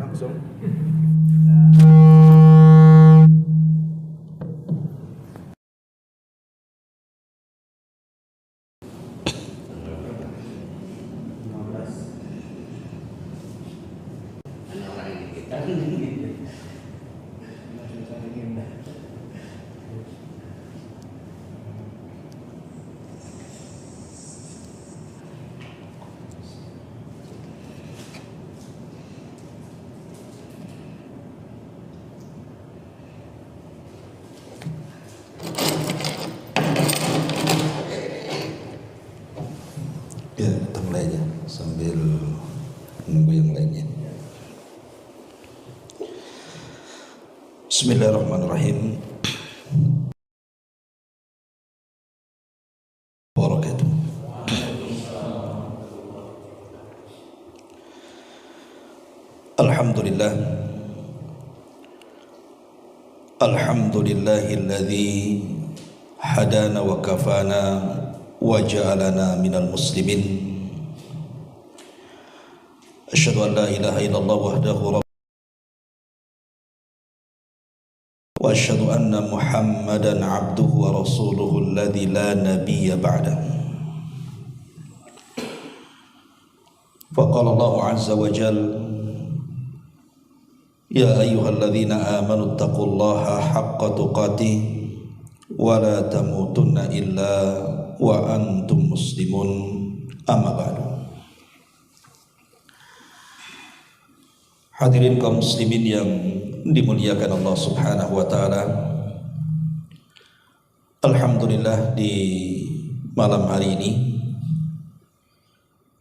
langsung. Ya, kita mulai aja sambil menunggu yang lainnya. Bismillahirrahmanirrahim. Wabarakatuh. Alhamdulillah. Alhamdulillahilladzi hadana wa kafana wa ja'alana minal muslimin. Asyhadu an la ilaha illallah wahdahu wa asyhadu anna Muhammadan abduhu wa rasuluhu alladzi la nabiyya ba'dahu. Faqala Allah azza wa jalla: Ya ayyuhalladzina amanu taqullaha haqqa tuqatih wa la tamutunna illa wa antum muslimun. Amma ba'du. Hadirin kaum muslimin yang dimuliakan Allah Subhanahu wa taala. Alhamdulillah, di malam hari ini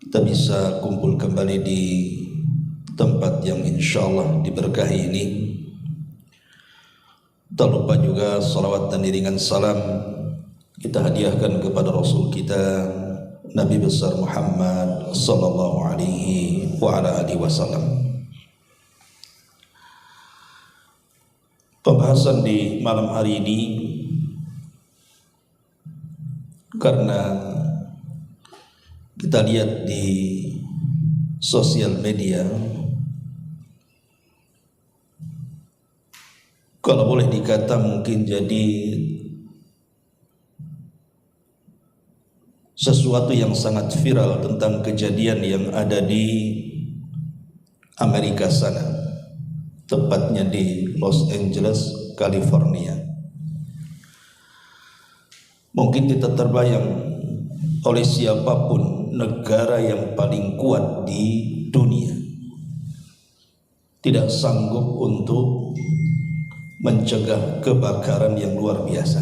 kita bisa kumpul kembali di tempat yang insyaallah diberkahi ini. Tak lupa juga salawat dan iringan salam kita hadiahkan kepada Rasul kita Nabi besar Muhammad sallallahu alaihi wa ala alihi wasallam. Pembahasan di malam hari ini, karena kita lihat di sosial media, kalau boleh dikata mungkin jadi sesuatu yang sangat viral tentang kejadian yang ada di Amerika sana, tepatnya di Los Angeles, California. Mungkin tidak terbayang oleh siapapun negara yang paling kuat di dunia tidak sanggup untuk mencegah kebakaran yang luar biasa.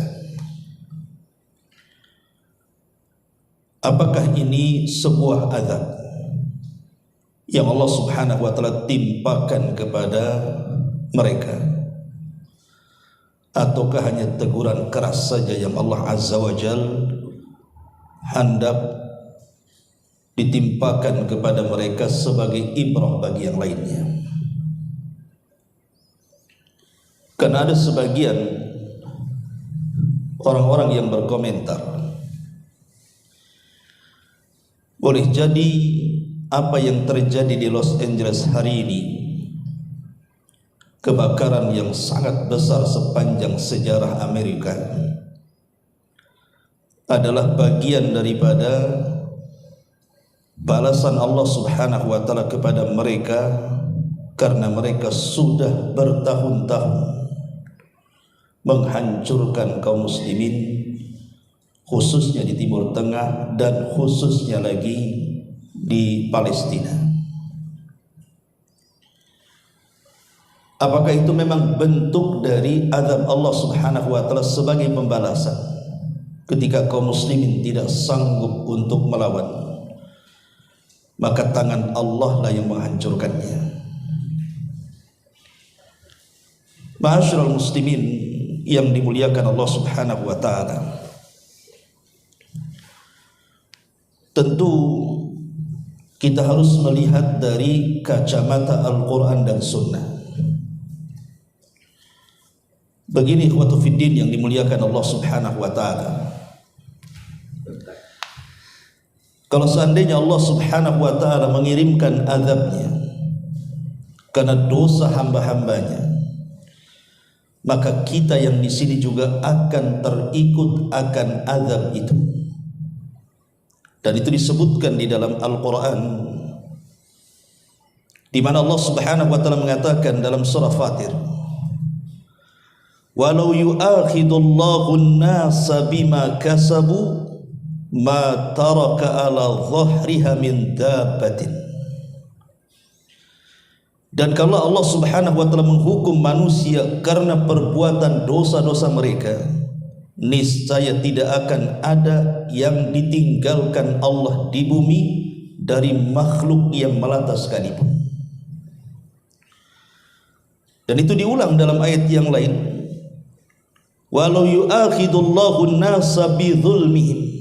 Apakah ini sebuah azab yang Allah Subhanahu wa taala timpakan kepada mereka, ataukah hanya teguran keras saja yang Allah Azza wa Jal hendak ditimpakan kepada mereka sebagai ibrah bagi yang lainnya? Karena ada sebagian orang-orang yang berkomentar, boleh jadi apa yang terjadi di Los Angeles hari ini, kebakaran yang sangat besar sepanjang sejarah Amerika, adalah bagian daripada balasan Allah Subhanahu wa taala kepada mereka, karena mereka sudah bertahun-tahun menghancurkan kaum muslimin, khususnya di Timur Tengah dan khususnya lagi di Palestina. Apakah itu memang bentuk dari azab Allah Subhanahu wa taala sebagai pembalasan ketika kaum muslimin tidak sanggup untuk melawan? Maka tangan Allah lah yang menghancurkannya. Ma'asyiral muslimin yang dimuliakan Allah Subhanahu wa taala, tentu kita harus melihat dari kacamata Al-Quran dan Sunnah. Begini ikhwatu fiddin yang dimuliakan Allah Subhanahu wa taala, kalau seandainya Allah Subhanahu wa taala mengirimkan azabnya karena dosa hamba-hambanya, maka kita yang di sini juga akan terikut akan azab itu. Dan itu disebutkan di dalam Al-Quran, di mana Allah Subhanahu wa taala mengatakan dalam surah Fatir, walau yu'akhidullahu an-nasa bima kasabu ma taraka ala dhahriha min dabbatin. Dan kalau Allah Subhanahu wa taala menghukum manusia karena perbuatan dosa-dosa mereka, niscaya tidak akan ada yang ditinggalkan Allah di bumi dari makhluk yang melata sekalipun. Dan itu diulang dalam ayat yang lain, walau yu'akhidullahu an-nasa bi dzulmihim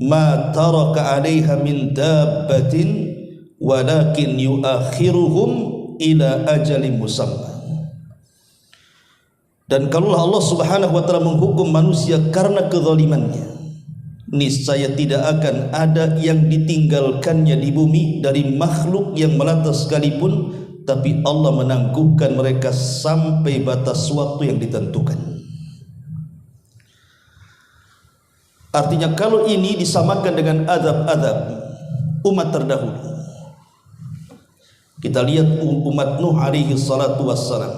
ma taraka 'alaiha min dabbatin walakin yu'akhiruhum ila ajalin musamma. Dan kalau Allah Subhanahu wa taala menghukum manusia karena kezalimannya, niscaya tidak akan ada yang ditinggalkannya di bumi dari makhluk yang melata sekalipun, tapi Allah menangguhkan mereka sampai batas waktu yang ditentukan. Artinya kalau ini disamakan dengan azab-azab umat terdahulu, kita lihat umat Nuh alaihi salatu wassalam,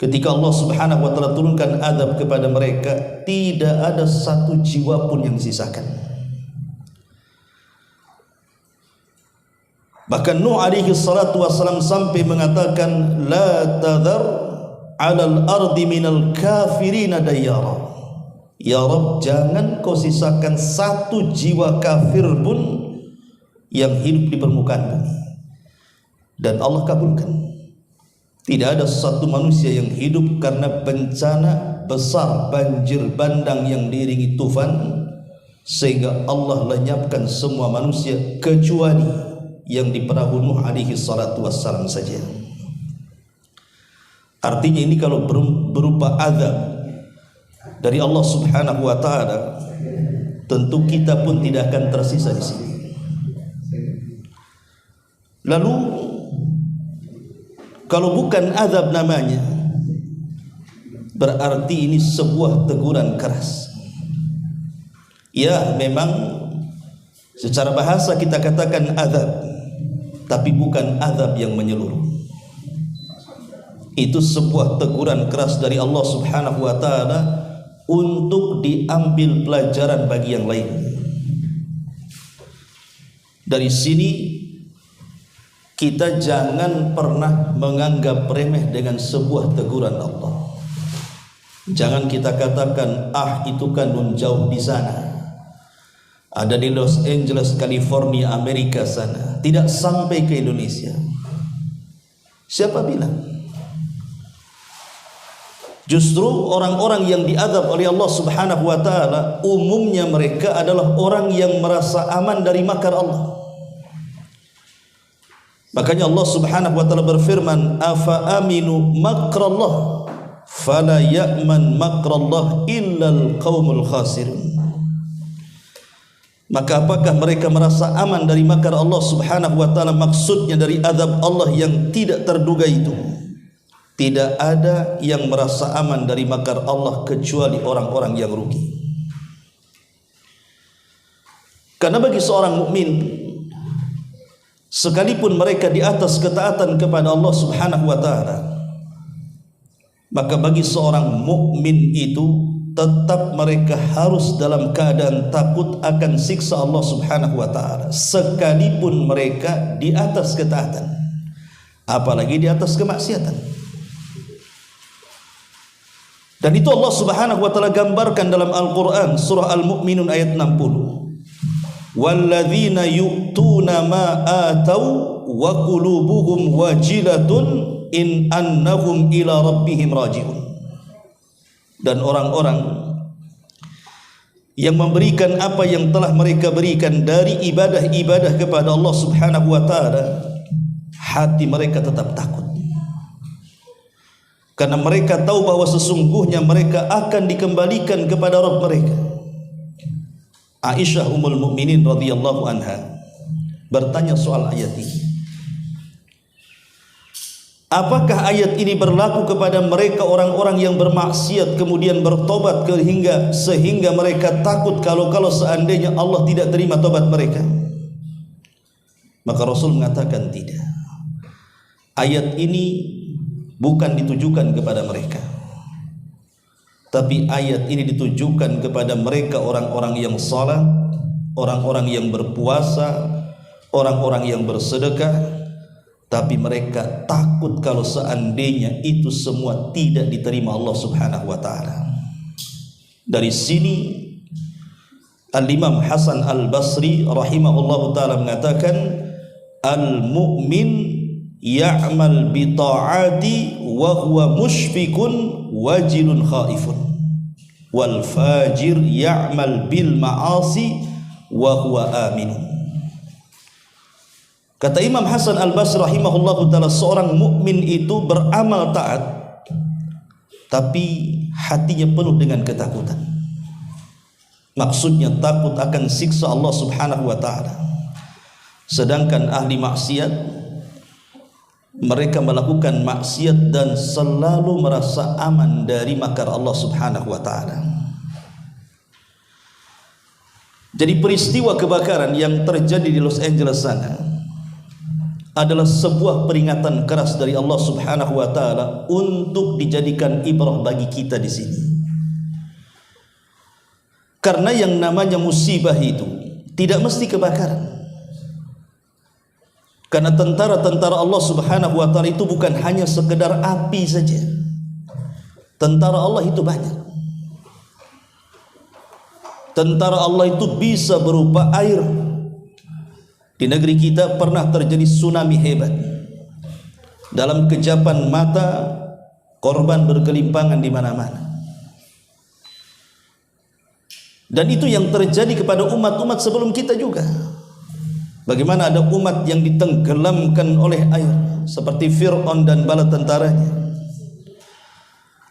ketika Allah Subhanahu wa taala turunkan azab kepada mereka, tidak ada satu jiwa pun yang disisakan. Bahkan Nuh alaihi salatu wassalam sampai mengatakan, la tadhar 'alal ardi minal kafirina dayyara. Ya Rabb, jangan kau sisakan satu jiwa kafir pun yang hidup di permukaan bumi. Dan Allah kabulkan. Tidak ada satu manusia yang hidup karena bencana besar, banjir bandang yang diiringi tufan, sehingga Allah lenyapkan semua manusia kecuali yang di perahu Nuh alaihi salatu wassalam saja. Artinya ini kalau berupa azab dari Allah Subhanahu wa taala, tentu kita pun tidak akan tersisa di sini. Lalu kalau bukan azab namanya, berarti ini sebuah teguran keras. Ya, memang secara bahasa kita katakan azab, tapi bukan azab yang menyeluruh. Itu sebuah teguran keras dari Allah Subhanahu wa taala untuk diambil pelajaran bagi yang lain. Dari sini kita jangan pernah menganggap remeh dengan sebuah teguran Allah. Jangan kita katakan, ah itu kan jauh di sana, ada di Los Angeles, California, Amerika sana, tidak sampai ke Indonesia. Siapa bilang? Justru orang-orang yang diazab oleh Allah Subhanahu wa taala, umumnya mereka adalah orang yang merasa aman dari makar Allah. Makanya Allah Subhanahu wa taala berfirman, afa aminu makrallah fala ya'man makrallah illal qaumul khasirun. Maka apakah mereka merasa aman dari makar Allah Subhanahu wa taala? Maksudnya dari azab Allah yang tidak terduga itu. Tidak ada yang merasa aman dari makar Allah kecuali orang-orang yang rugi. Karena bagi seorang mukmin, sekalipun mereka di atas ketaatan kepada Allah Subhanahu wa taala, maka bagi seorang mukmin itu tetap mereka harus dalam keadaan takut akan siksa Allah Subhanahu wa taala, sekalipun mereka di atas ketaatan, apalagi di atas kemaksiatan. Dan itu Allah Subhanahu wa taala gambarkan dalam Al-Qur'an surah Al-Mu'minun ayat 60. Walladzina yu'tuna ma atau wa qulubuhum wajilatun in annahum ila rabbihim raji'un. Dan orang-orang yang memberikan apa yang telah mereka berikan dari ibadah-ibadah kepada Allah Subhanahu wa taala, hati mereka tetap takut. Karena mereka tahu bahwa sesungguhnya mereka akan dikembalikan kepada Rabb mereka. Aisyah Ummul Mukminin radhiyallahu anha bertanya soal ayat ini. Apakah ayat ini berlaku kepada mereka orang-orang yang bermaksiat kemudian bertobat sehingga mereka takut kalau seandainya Allah tidak terima tobat mereka? Maka Rasul mengatakan tidak. Ayat ini bukan ditujukan kepada mereka, tapi ayat ini ditujukan kepada mereka orang-orang yang salat, orang-orang yang berpuasa, orang-orang yang bersedekah, tapi mereka takut kalau seandainya itu semua tidak diterima Allah Subhanahu wa taala. Dari sini Al-Imam Hasan Al-Basri rahimahullahu taala mengatakan, al-mu'min ya'mal bi ta'ati wa huwa mushfiqun wajilun khaifun, wal fajir ya'mal bil ma'asi wa huwa aminun. Kata Imam Hasan Al-Basri rahimahullahu taala, seorang mukmin itu beramal taat tapi hatinya penuh dengan ketakutan. Maksudnya takut akan siksa Allah Subhanahu wa taala. Sedangkan ahli maksiat, mereka melakukan maksiat dan selalu merasa aman dari makar Allah Subhanahu wa taala. Jadi peristiwa kebakaran yang terjadi di Los Angeles sana adalah sebuah peringatan keras dari Allah Subhanahu wa taala untuk dijadikan ibrah bagi kita di sini. Karena yang namanya musibah itu tidak mesti kebakaran. Karena tentara-tentara Allah Subhanahu wa taala itu bukan hanya sekedar api saja. Tentara Allah itu banyak. Tentara Allah itu bisa berupa air. Di negeri kita pernah terjadi tsunami hebat. Dalam kejapan mata, korban bergelimpangan di mana-mana. Dan itu yang terjadi kepada umat-umat sebelum kita juga. Bagaimana ada umat yang ditenggelamkan oleh air, seperti Fir'aun dan bala tentaranya,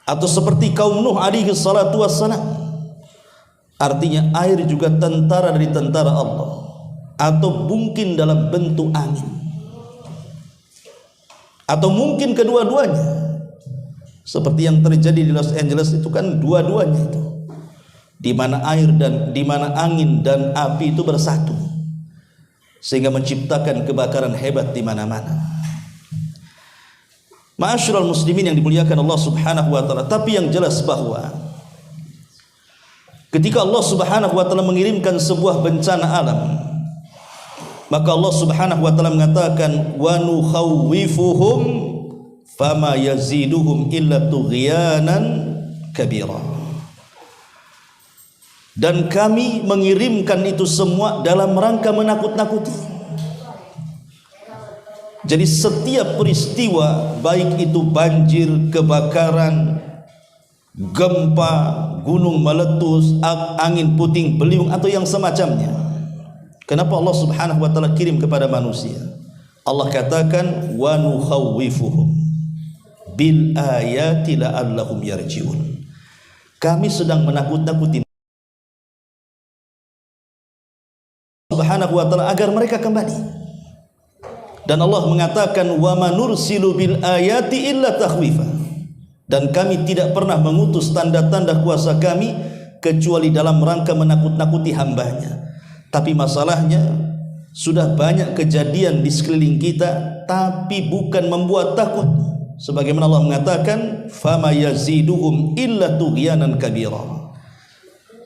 atau seperti kaum Nuh alaihi salatu wassalam. Artinya air juga tentara dari tentara Allah, atau mungkin dalam bentuk angin, atau mungkin kedua-duanya, seperti yang terjadi di Los Angeles itu kan dua-duanya itu, di mana angin dan api itu bersatu sehingga menciptakan kebakaran hebat di mana-mana. Ma'asyiral muslimin yang dimuliakan Allah Subhanahu wa taala, tapi yang jelas bahwa ketika Allah Subhanahu wa taala mengirimkan sebuah bencana alam, maka Allah Subhanahu wa taala mengatakan, wa nukhawwifuhum fama yaziduhum illa tughyanan kabira. Dan kami mengirimkan itu semua dalam rangka menakut-nakuti. Jadi setiap peristiwa, baik itu banjir, kebakaran, gempa, gunung meletus, angin puting beliung atau yang semacamnya, kenapa Allah Subhanahu wa taala kirim kepada manusia? Allah katakan, wa nukhawwifuhum bil ayati la'allahum yarji'un. Kami sedang menakut-nakuti Subhanahu wa taala agar mereka kembali. Dan Allah mengatakan, wa manursilu bil ayati illa takhwifa. Dan kami tidak pernah mengutus tanda-tanda kuasa kami kecuali dalam rangka menakut-nakuti hambanya. Tapi masalahnya sudah banyak kejadian di sekeliling kita, tapi bukan membuat takut. Sebagaimana Allah mengatakan, fama yaziduhum illa tughyanan kabira.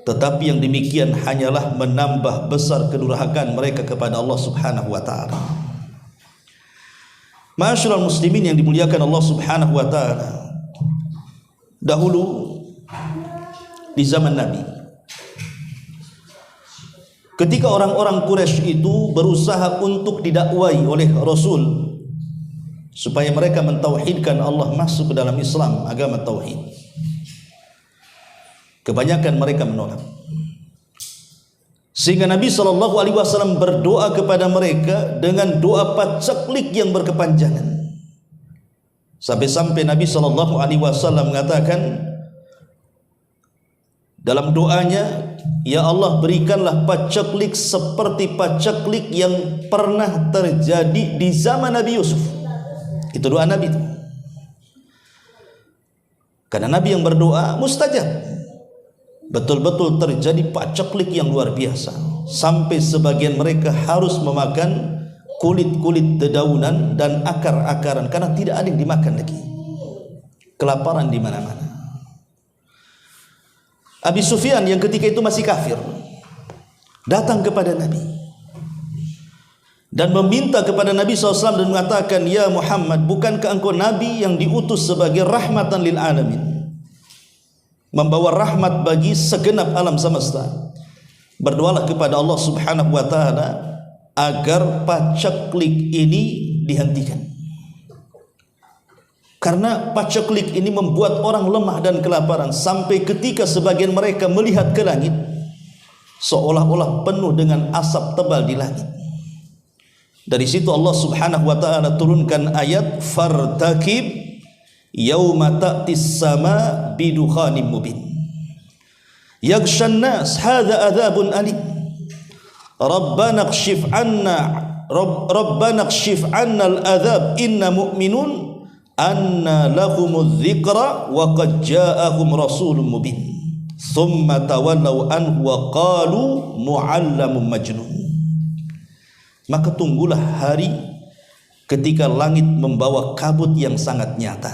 Tetapi yang demikian hanyalah menambah besar kedurhakaan mereka kepada Allah Subhanahu wa taala. Ma'asyiral muslimin yang dimuliakan Allah Subhanahu wa taala, dahulu di zaman Nabi, ketika orang-orang Quraisy itu berusaha untuk didakwai oleh Rasul supaya mereka mentauhidkan Allah, masuk ke dalam Islam, agama tauhid, kebanyakan mereka menolak. Sehingga Nabi SAW berdoa kepada mereka dengan doa pacaklik yang berkepanjangan. Sampai-sampai Nabi SAW mengatakan dalam doanya, ya Allah, berikanlah pacaklik seperti pacaklik yang pernah terjadi di zaman Nabi Yusuf. Itu doa Nabi itu. Karena Nabi yang berdoa mustajab. Betul-betul terjadi paceklik yang luar biasa, sampai sebagian mereka harus memakan kulit-kulit dedaunan dan akar-akaran karena tidak ada yang dimakan lagi. Kelaparan di mana-mana. Abi Sufyan yang ketika itu masih kafir datang kepada Nabi dan meminta kepada Nabi SAW dan mengatakan, ya Muhammad, bukankah engkau Nabi yang diutus sebagai rahmatan lil alamin, membawa rahmat bagi segenap alam semesta? Berdoalah kepada Allah Subhanahu wa ta'ala agar paceklik ini dihentikan, karena paceklik ini membuat orang lemah dan kelaparan, sampai ketika sebagian mereka melihat ke langit seolah-olah penuh dengan asap tebal di langit. Dari situ Allah Subhanahu wa ta'ala turunkan ayat fartakib yauma ta'tis sama bidukhanim mubin yaghshan nas hadza adzabun alim rabbana kshif anna al-adzab inna mu'minun anna lahumudz dzikra wa qad ja'ahum rasulun mubin thumma tawallaw anhu wa qalu mu'allamun majnun. Maka tunggulah hari ketika langit membawa kabut yang sangat nyata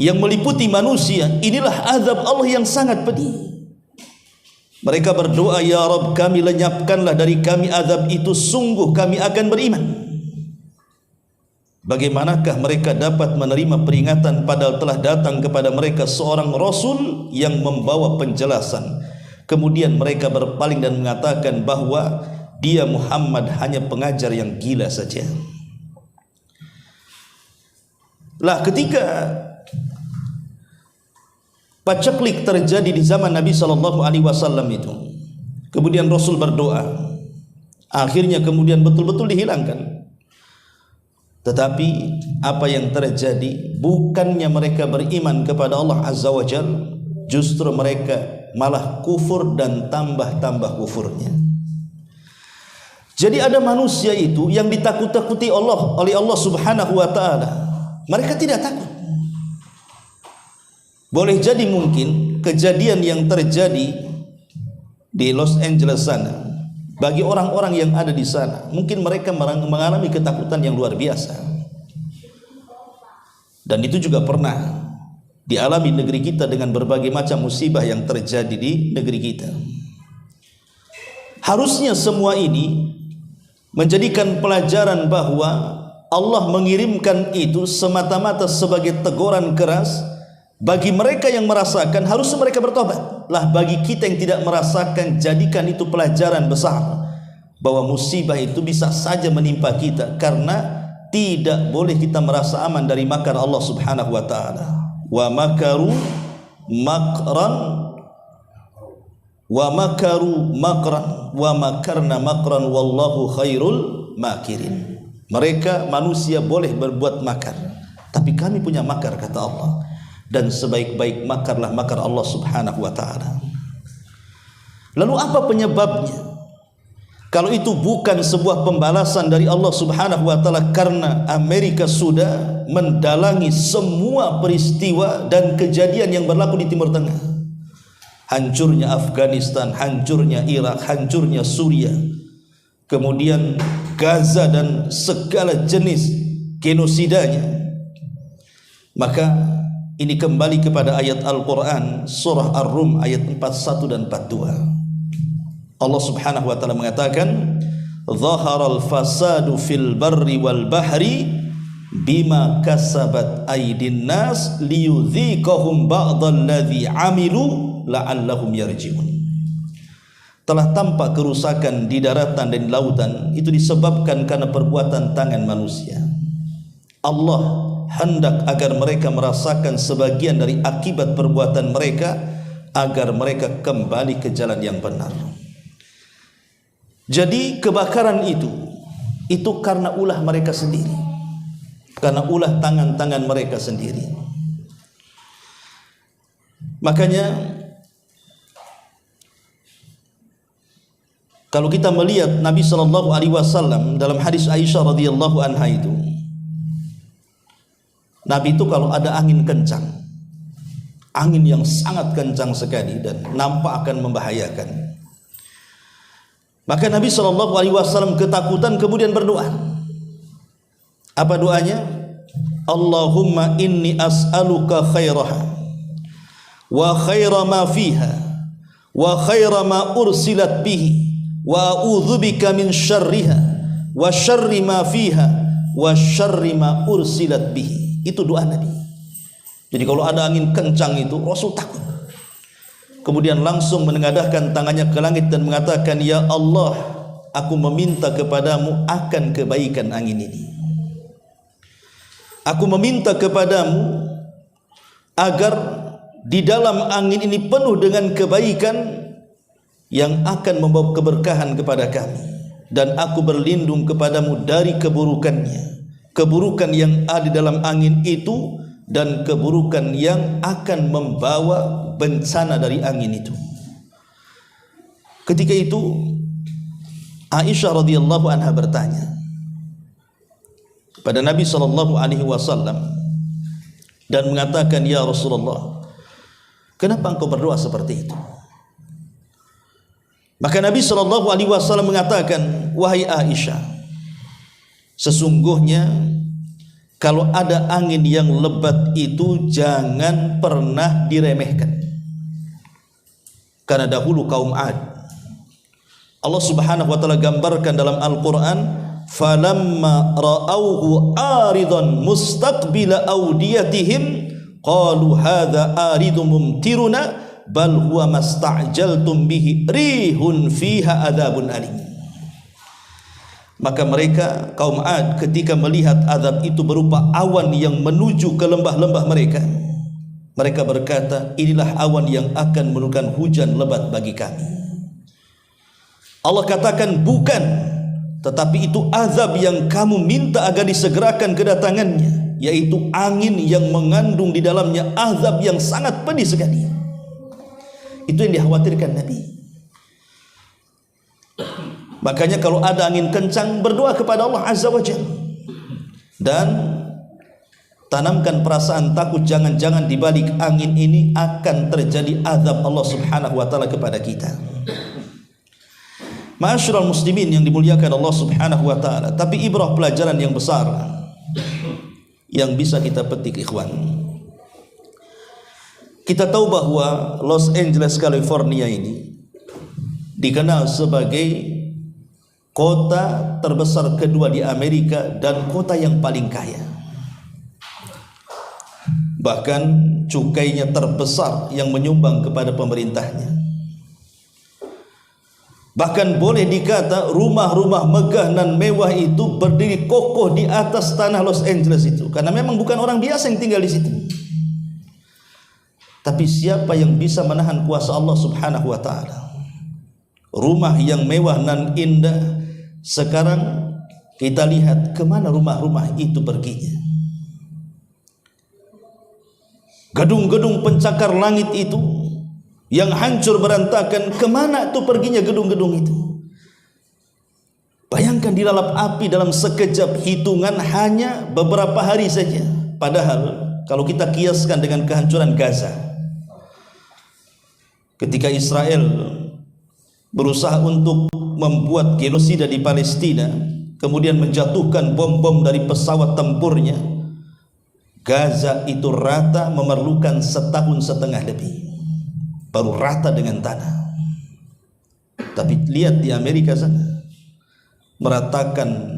yang meliputi manusia. Inilah azab Allah yang sangat pedih. Mereka berdoa, ya Rabb, kami lenyapkanlah dari kami azab itu, sungguh kami akan beriman. Bagaimanakah mereka dapat menerima peringatan padahal telah datang kepada mereka seorang Rasul yang membawa penjelasan. Kemudian mereka berpaling dan mengatakan bahwa dia Muhammad hanya pengajar yang gila saja. Lah ketika paceklik terjadi di zaman Nabi SAW itu, kemudian Rasul berdoa, akhirnya kemudian betul-betul dihilangkan. Tetapi apa yang terjadi, bukannya mereka beriman kepada Allah Azza wa Jalla, justru mereka malah kufur dan tambah-tambah kufurnya. Jadi ada manusia itu yang ditakut-takuti oleh Allah Subhanahu wa ta'ala, mereka tidak takut. Boleh jadi mungkin kejadian yang terjadi di Los Angeles sana, bagi orang-orang yang ada di sana, mungkin mereka mengalami ketakutan yang luar biasa. Dan itu juga pernah dialami negeri kita dengan berbagai macam musibah yang terjadi di negeri kita. Harusnya semua ini menjadikan pelajaran bahwa Allah mengirimkan itu semata-mata sebagai teguran keras bagi mereka yang merasakan, harusnya mereka bertobat. Lah bagi kita yang tidak merasakan, jadikan itu pelajaran besar bahwa musibah itu bisa saja menimpa kita, karena tidak boleh kita merasa aman dari makar Allah Subhanahu wa ta'ala. Wa makaru makran wa makaru makran wa makarna makran wallahu khairul makirin. Mereka manusia boleh berbuat makar, tapi kami punya makar, kata Allah, dan sebaik-baik makarlah makar Allah Subhanahu wa ta'ala. Lalu apa penyebabnya? Kalau itu bukan sebuah pembalasan dari Allah Subhanahu wa ta'ala, karena Amerika sudah mendalangi semua peristiwa dan kejadian yang berlaku di Timur Tengah. Hancurnya Afghanistan, hancurnya Irak, hancurnya Suriah, kemudian Gaza dan segala jenis genosidanya. Maka ini kembali kepada ayat Al-Quran surah Ar-Rum ayat 41 dan 42. Allah Subhanahu wa ta'ala mengatakan, zaharal fasadu fil barri wal bahri bima kasabat aydin nas liyudhiqahum ba'dalladzi amilu la'allahum yarji'un. Telah tampak kerusakan di daratan dan di lautan, itu disebabkan karena perbuatan tangan manusia. Allah hendak agar mereka merasakan sebagian dari akibat perbuatan mereka, agar mereka kembali ke jalan yang benar. Jadi kebakaran itu karena ulah mereka sendiri, karena ulah tangan-tangan mereka sendiri. Makanya kalau kita melihat Nabi SAW dalam hadis Aisyah radhiyallahu anha itu, Nabi itu kalau ada angin kencang, angin yang sangat kencang sekali dan nampak akan membahayakan. Maka Nabi SAW ketakutan kemudian berdoa. Apa doanya? Allahumma inni as'aluka khairaha wa khaira ma fiha wa khaira ma ursilat bihi wa a'udzubika min syarriha wa syarri ma fiha wa syarri ma ursilat bihi. Itu doa Nabi. Jadi kalau ada angin kencang itu Rasul takut. Kemudian langsung menengadahkan tangannya ke langit dan mengatakan, ya Allah, aku meminta kepadamu akan kebaikan angin ini. Aku meminta kepadamu agar di dalam angin ini penuh dengan kebaikan yang akan membawa keberkahan kepada kami. Dan aku berlindung kepadamu dari keburukannya. Keburukan yang ada di dalam angin itu dan keburukan yang akan membawa bencana dari angin itu. Ketika itu Aisyah radhiyallahu anha bertanya pada Nabi SAW dan mengatakan, ya Rasulullah, kenapa engkau berdoa seperti itu? Maka Nabi SAW mengatakan, wahai Aisyah, sesungguhnya kalau ada angin yang lebat itu jangan pernah diremehkan. Karena dahulu kaum 'Ad, Allah Subhanahu wa taala gambarkan dalam Al-Qur'an, falamma ra'awhu aridan mustaqbila awdiyatihim qalu hadza aridun mumtiruna bal huwa masta'jaltum bihi rihun fiha adzabun alim. Maka mereka kaum 'Ad ketika melihat azab itu berupa awan yang menuju ke lembah-lembah mereka, mereka berkata, inilah awan yang akan menurunkan hujan lebat bagi kami. Allah katakan, bukan, tetapi itu azab yang kamu minta agar disegerakan kedatangannya, yaitu angin yang mengandung di dalamnya azab yang sangat pedih sekali. Itu yang dikhawatirkan Nabi. Makanya kalau ada angin kencang, berdoa kepada Allah Azza wa Jalla dan tanamkan perasaan takut, jangan-jangan di balik angin ini akan terjadi azab Allah Subhanahu wa taala kepada kita. Ma'asyiral muslimin yang dimuliakan Allah Subhanahu wa taala, tapi ibrah pelajaran yang besar yang bisa kita petik, ikhwan. Kita tahu bahwa Los Angeles, California ini dikenal sebagai kota terbesar kedua di Amerika dan kota yang paling kaya. Bahkan cukainya terbesar yang menyumbang kepada pemerintahnya. Bahkan boleh dikata rumah-rumah megah dan mewah itu berdiri kokoh di atas tanah Los Angeles itu, karena memang bukan orang biasa yang tinggal di situ. Tapi siapa yang bisa menahan kuasa Allah Subhanahu wa taala? Rumah yang mewah dan indah, sekarang kita lihat kemana rumah-rumah itu perginya. Gedung-gedung pencakar langit itu yang hancur berantakan, kemana tuh perginya gedung-gedung itu? Bayangkan dilalap api dalam sekejap, hitungan hanya beberapa hari saja. Padahal kalau kita kiaskan dengan kehancuran Gaza, ketika Israel berusaha untuk membuat genosida di Palestina, kemudian menjatuhkan bom-bom dari pesawat tempurnya, Gaza itu rata memerlukan 1,5 tahun lebih baru rata dengan tanah. Tapi lihat di Amerika sana, meratakan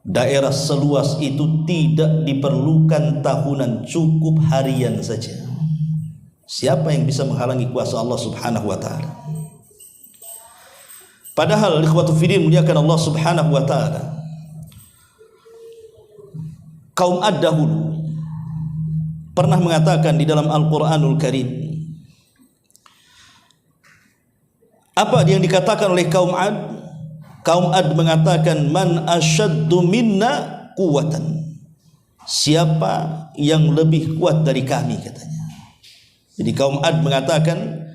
daerah seluas itu tidak diperlukan tahunan, cukup harian saja. Siapa yang bisa menghalangi kuasa Allah Subhanahu wa taala? Padahal ikhwatu fiddin muliakan Allah Subhanahu wa taala, kaum 'Ad dahulu pernah mengatakan di dalam Al-Qur'anul Karim, apa yang dikatakan oleh kaum 'Ad? Kaum 'Ad mengatakan, man asyaddu minna quwwatan. Siapa yang lebih kuat dari kami, katanya. Jadi kaum 'Ad mengatakan,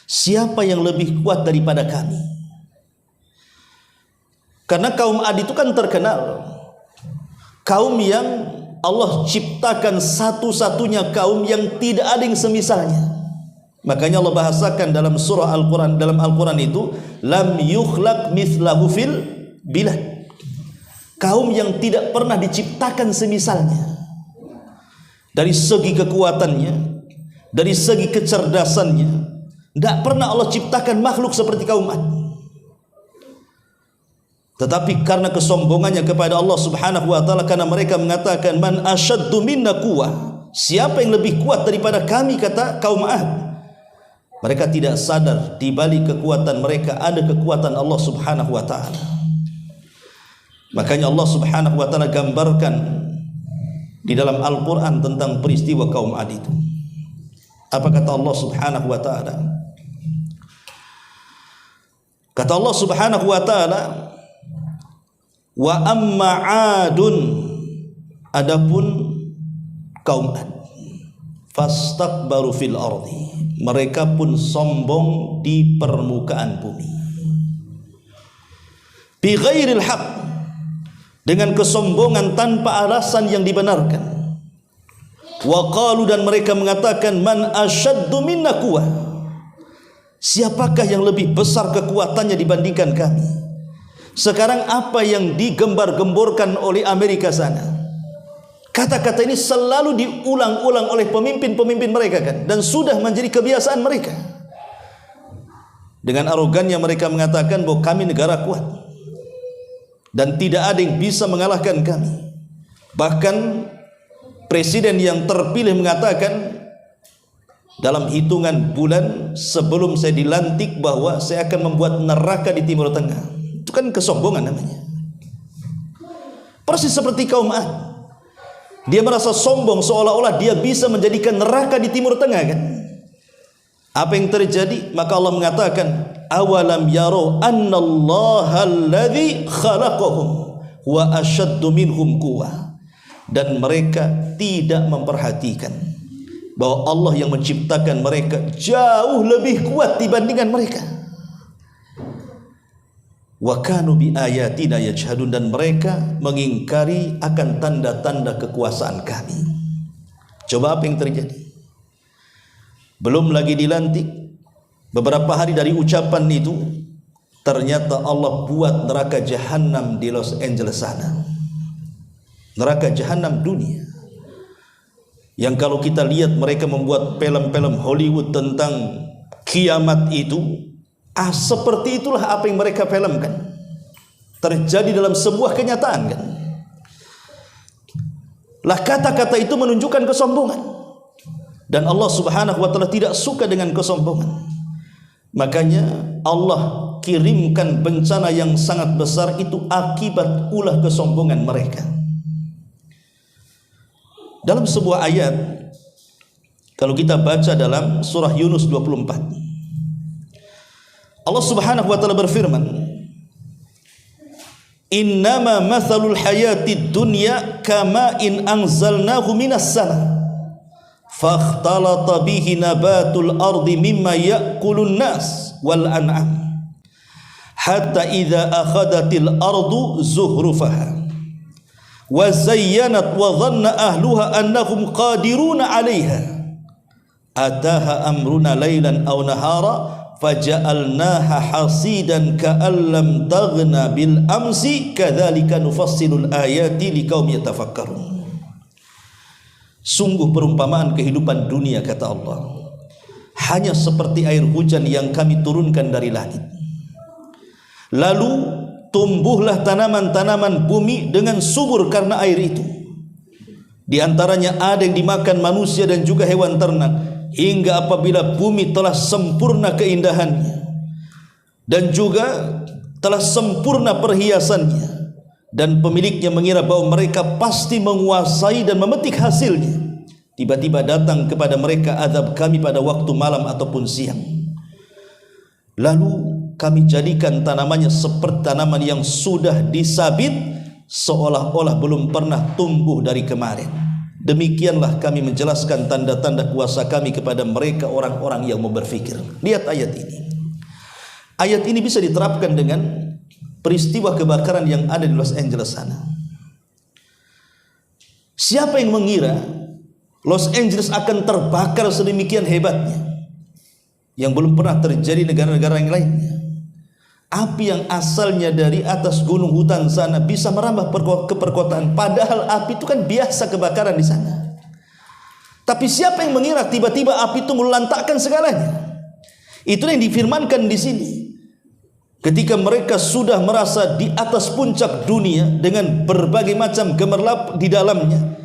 siapa yang lebih kuat daripada kami? Karena kaum 'Ad itu kan terkenal kaum yang Allah ciptakan satu-satunya kaum yang tidak ada yang semisalnya. Makanya Allah bahasakan dalam surah Al-Quran, dalam Al-Quran itu, lam yukhlaq mithlahu fil bilad. Kaum yang tidak pernah diciptakan semisalnya. Dari segi kekuatannya, dari segi kecerdasannya, tidak pernah Allah ciptakan makhluk seperti kaum Ad. Tetapi karena kesombongannya kepada Allah Subhanahu wa taala, karena mereka mengatakan man asyaddu minna quwwah, siapa yang lebih kuat daripada kami, kata kaum Ad. Mereka tidak sadar di balik kekuatan mereka ada kekuatan Allah Subhanahu wa taala. Makanya Allah Subhanahu wa taala gambarkan di dalam Al-Qur'an tentang peristiwa kaum Ad itu. Apa kata Allah Subhanahu wa taala? Kata Allah Subhanahu wa taala, wa amma 'adun, adapun kaum Ad, fastakbaru fil ardi, mereka pun sombong di permukaan bumi, bi ghairil haq, dengan kesombongan tanpa alasan yang dibenarkan. Wa qalu, dan mereka mengatakan, man asyaddu minna quwwah, siapakah yang lebih besar kekuatannya dibandingkan kami? Sekarang apa yang digembar-gemborkan oleh Amerika sana, kata-kata ini selalu diulang-ulang oleh pemimpin-pemimpin mereka kan, dan sudah menjadi kebiasaan mereka. Dengan arogannya mereka mengatakan bahwa kami negara kuat dan tidak ada yang bisa mengalahkan kami. Bahkan presiden yang terpilih mengatakan dalam hitungan bulan sebelum saya dilantik bahwa saya akan membuat neraka di Timur Tengah. Itu kan kesombongan namanya. Persis seperti kaum Ad. Dia merasa sombong seolah-olah dia bisa menjadikan neraka di Timur Tengah kan. Apa yang terjadi? Maka Allah mengatakan, awalam yaro annallaha alladhi khalaqahum wa asyaddu minhum quwwah. Dan mereka tidak memperhatikan bahwa Allah yang menciptakan mereka jauh lebih kuat dibandingkan mereka. Wa kanu bi ayatina yajhadun, dan mereka mengingkari akan tanda-tanda kekuasaan kami. Coba apa yang terjadi? Belum lagi dilantik, beberapa hari dari ucapan itu, ternyata Allah buat neraka jahanam di Los Angeles sana. Neraka jahanam dunia. Yang kalau kita lihat mereka membuat film-film Hollywood tentang kiamat itu, seperti itulah apa yang mereka filmkan. Terjadi dalam sebuah kenyataan kan. Lah kata-kata itu menunjukkan kesombongan. Dan Allah Subhanahu wa taala tidak suka dengan kesombongan. Makanya Allah kirimkan bencana yang sangat besar itu akibat ulah kesombongan mereka. Dalam sebuah ayat, kalau kita baca dalam surah Yunus 24, Allah Subhanahu wa taala berfirman, innama mathalul hayatid dunya kama in anzalnahu minas sama fakhtalata bihi nabatul ardi mimma ya'kulun nas wal an'am hatta idza akhadatil ardu zuhrufaha wa zayyanat wa dhanna ahluha annahum qadiruna 'alayha ataha amruna laylan aw nahara faja'alnaha hasidan ka'allam taghna bil amsi kadzalika nufassilul ayati liqaumin yatafakkarun. Sungguh perumpamaan kehidupan dunia, kata Allah, hanya seperti air hujan yang kami turunkan dari langit. Lalu tumbuhlah tanaman-tanaman bumi dengan subur karena air itu. Di antaranya ada yang dimakan manusia dan juga hewan ternak, hingga apabila bumi telah sempurna keindahannya dan juga telah sempurna perhiasannya, dan pemiliknya mengira bahwa mereka pasti menguasai dan memetik hasilnya, tiba-tiba datang kepada mereka azab kami pada waktu malam ataupun siang. Lalu kami jadikan tanamannya seperti tanaman yang sudah disabit, seolah-olah belum pernah tumbuh dari kemarin. Demikianlah kami menjelaskan tanda-tanda kuasa kami kepada mereka orang-orang yang mau berfikir. Lihat ayat ini. Ayat ini bisa diterapkan dengan peristiwa kebakaran yang ada di Los Angeles sana. Siapa yang mengira Los Angeles akan terbakar sedemikian hebatnya, yang belum pernah terjadi negara-negara yang lainnya? Api yang asalnya dari atas gunung hutan sana bisa merambah ke perkotaan, padahal api itu kan biasa kebakaran di sana. Tapi siapa yang mengira tiba-tiba api itu melantakkan segalanya? Itu yang difirmankan di sini. Ketika mereka sudah merasa di atas puncak dunia dengan berbagai macam gemerlap di dalamnya,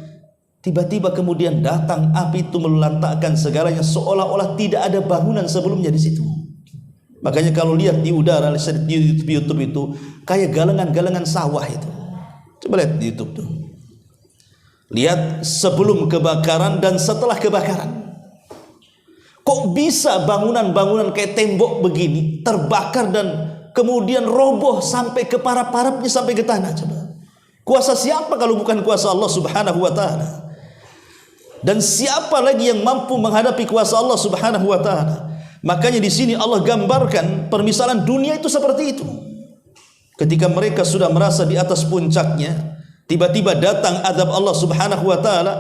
tiba-tiba kemudian datang api itu melantakkan segalanya, seolah-olah tidak ada bangunan sebelumnya di situ. Makanya kalau lihat di udara di YouTube itu kayak galengan-galengan sawah itu. Coba lihat di YouTube tuh. Lihat sebelum kebakaran dan setelah kebakaran. Kok bisa bangunan-bangunan kayak tembok begini terbakar dan kemudian roboh sampai ke parap-parapnya, sampai ke tanah? Coba. Kuasa siapa kalau bukan kuasa Allah Subhanahu wa taala? Dan siapa lagi yang mampu menghadapi kuasa Allah Subhanahu wa taala? Makanya di sini Allah gambarkan permisalan dunia itu seperti itu. Ketika mereka sudah merasa di atas puncaknya, tiba-tiba datang azab Allah Subhanahu wa taala,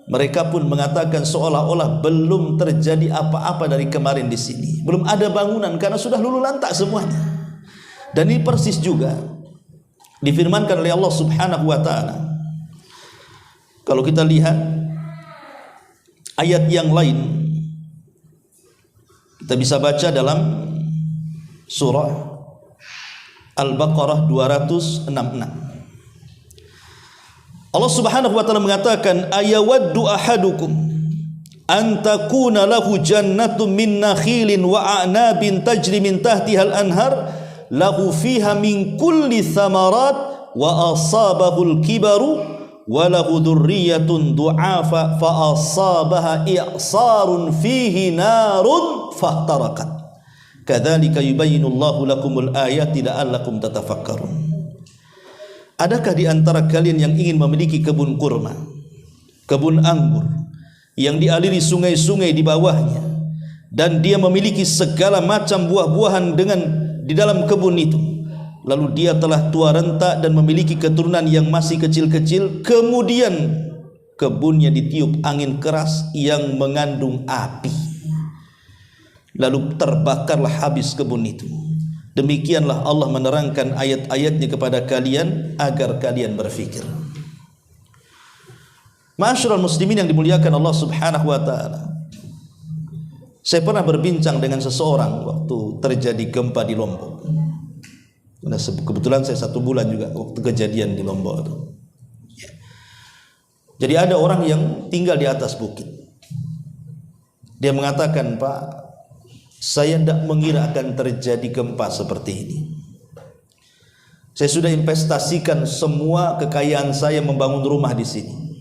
mereka pun mengatakan seolah-olah belum terjadi apa-apa dari kemarin di sini. Belum ada bangunan karena sudah luluh lantak semuanya. Dan ini persis juga difirmankan oleh Allah Subhanahu wa taala. Kalau kita lihat ayat yang lain, kita bisa baca dalam surah Al-Baqarah 266. Allah Subhanahu wa taala mengatakan, ayawaddu ahadukum an takuna lahu jannatun min nakhilin wa a'nabin tajri min tahtiha al-anhar lahu fiha min kulli thamarat wa asabahul kibaru wa lahu dzurriyyatun du'afa fa asabaha i'sarun fihi narun fahtarakat kadzalika yubayyinullahu lakumul ayati la'allakum tatafakkarun. Adakah di antara kalian yang ingin memiliki kebun kurma, kebun anggur yang dialiri sungai-sungai di bawahnya, dan dia memiliki segala macam buah-buahan di dalam kebun itu, lalu dia telah tua renta dan memiliki keturunan yang masih kecil-kecil, kemudian kebunnya ditiup angin keras yang mengandung api, lalu terbakarlah habis kebun itu. Demikianlah Allah menerangkan ayat-ayatnya kepada kalian agar kalian berfikir. Ma'asyiral muslimin yang dimuliakan Allah Subhanahu wa taala, saya pernah berbincang dengan seseorang waktu terjadi gempa di Lombok. Nah, kebetulan saya 1 bulan juga waktu kejadian di Lombok itu. Jadi ada orang yang tinggal di atas bukit. Dia mengatakan, Pak, saya tidak mengira akan terjadi gempa seperti ini. Saya sudah investasikan semua kekayaan saya membangun rumah di sini.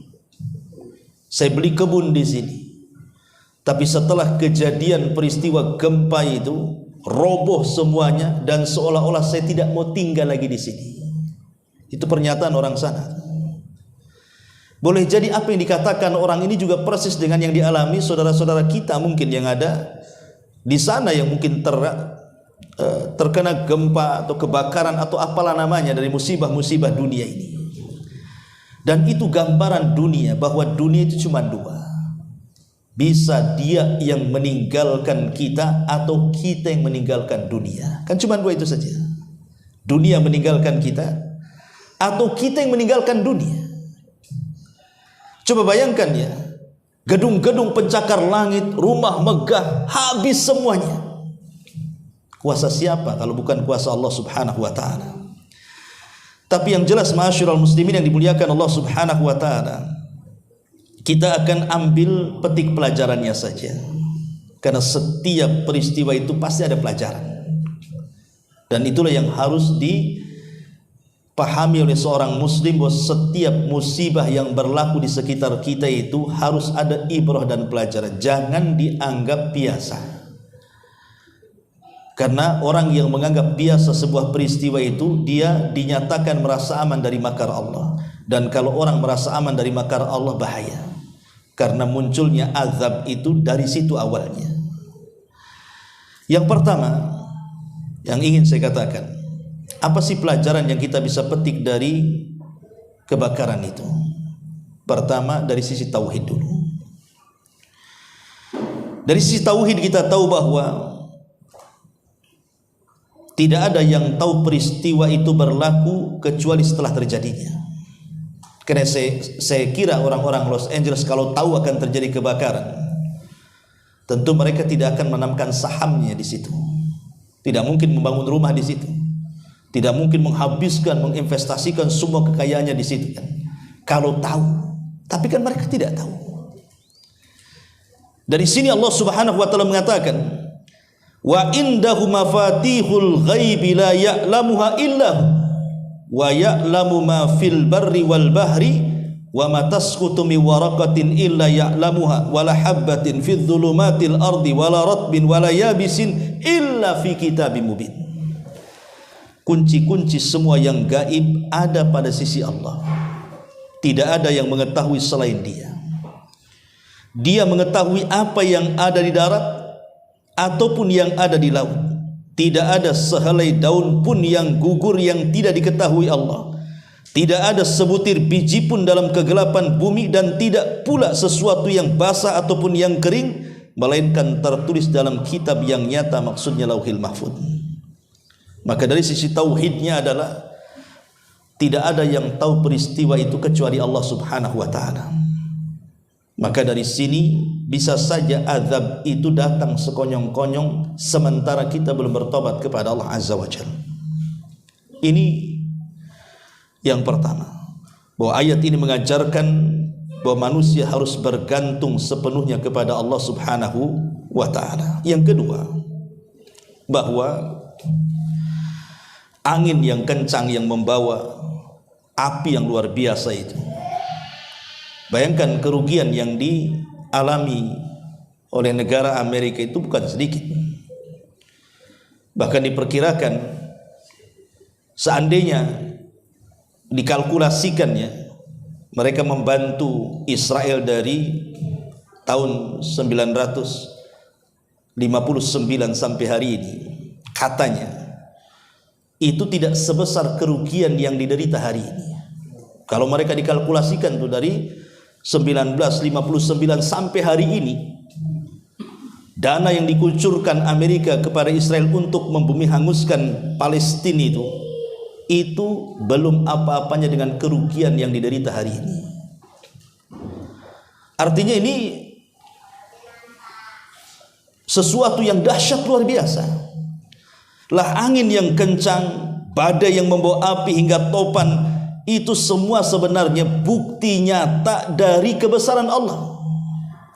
Saya beli kebun di sini. Tapi setelah kejadian peristiwa gempa itu, roboh semuanya dan seolah-olah saya tidak mau tinggal lagi di sini. Itu pernyataan orang sana. Boleh jadi apa yang dikatakan orang ini juga persis dengan yang dialami saudara-saudara kita mungkin yang ada di sana, yang mungkin terkena gempa atau kebakaran atau apalah namanya dari musibah-musibah dunia ini. Dan itu gambaran dunia, bahwa dunia itu cuma 2. Bisa dia yang meninggalkan kita atau kita yang meninggalkan dunia. Kan cuma 2 itu saja. Dunia meninggalkan kita atau kita yang meninggalkan dunia. Coba bayangkan ya, gedung-gedung pencakar langit, rumah megah, habis semuanya. Kuasa siapa kalau bukan kuasa Allah Subhanahu wa taala? Tapi yang jelas ma'asyiral muslimin yang dimuliakan Allah Subhanahu wa taala, kita akan ambil petik pelajarannya saja. Karena setiap peristiwa itu pasti ada pelajaran. Dan itulah yang harus dipahami oleh seorang muslim, bahwa setiap musibah yang berlaku di sekitar kita itu harus ada ibrah dan pelajaran. Jangan dianggap biasa. Karena orang yang menganggap biasa sebuah peristiwa itu, dia dinyatakan merasa aman dari makar Allah. Dan kalau orang merasa aman dari makar Allah, bahaya. Karena munculnya azab itu dari situ awalnya. Yang pertama yang ingin saya katakan, apa sih pelajaran yang kita bisa petik dari kebakaran itu? Pertama, dari sisi tauhid dulu. Dari sisi tauhid kita tahu bahwa tidak ada yang tahu peristiwa itu berlaku kecuali setelah terjadinya. Karena saya kira orang-orang Los Angeles kalau tahu akan terjadi kebakaran, tentu mereka tidak akan menanamkan sahamnya di situ. Tidak mungkin membangun rumah di situ. Tidak mungkin menghabiskan, menginvestasikan semua kekayaannya di situ kan. Kalau tahu, tapi kan mereka tidak tahu. Dari sini Allah Subhanahu wa taala mengatakan, wa indahu mafatihul ghaibi la ya'lamuha illahu wa ya'lamu ma fil barri wal bahri wa ma tasqutu min waraqatin illa ya'lamuha wa la habbatin fidh dhulumatil ardi wa la ratbin wa la yabisin illa fi kitabim mubin. Kunci-kunci semua yang gaib ada pada sisi Allah. Tidak ada yang mengetahui selain Dia. Dia mengetahui apa yang ada di darat ataupun yang ada di laut. Tidak ada sehelai daun pun yang gugur yang tidak diketahui Allah. Tidak ada sebutir biji pun dalam kegelapan bumi, dan tidak pula sesuatu yang basah ataupun yang kering, melainkan tertulis dalam kitab yang nyata, maksudnya Lauhil Mahfuz. Maka dari sisi tauhidnya adalah tidak ada yang tahu peristiwa itu kecuali Allah Subhanahu wa taala. Maka dari sini bisa saja azab itu datang sekonyong-konyong sementara kita belum bertobat kepada Allah Azza wa Jalla. Ini yang pertama, bahwa ayat ini mengajarkan bahwa manusia harus bergantung sepenuhnya kepada Allah Subhanahu wa taala. Yang kedua, bahwa angin yang kencang yang membawa api yang luar biasa itu, bayangkan kerugian yang dialami oleh negara Amerika itu bukan sedikit. Bahkan diperkirakan seandainya dikalkulasikannya mereka membantu Israel dari tahun 1959 sampai hari ini, katanya itu tidak sebesar kerugian yang diderita hari ini. Kalau mereka dikalkulasikan tuh dari 1959 sampai hari ini, dana yang dikucurkan Amerika kepada Israel untuk membumi hanguskan Palestina itu belum apa-apanya dengan kerugian yang diderita hari ini. Artinya ini sesuatu yang dahsyat luar biasa. Lah angin yang kencang, badai yang membawa api hingga topan, itu semua sebenarnya bukti nyata dari kebesaran Allah.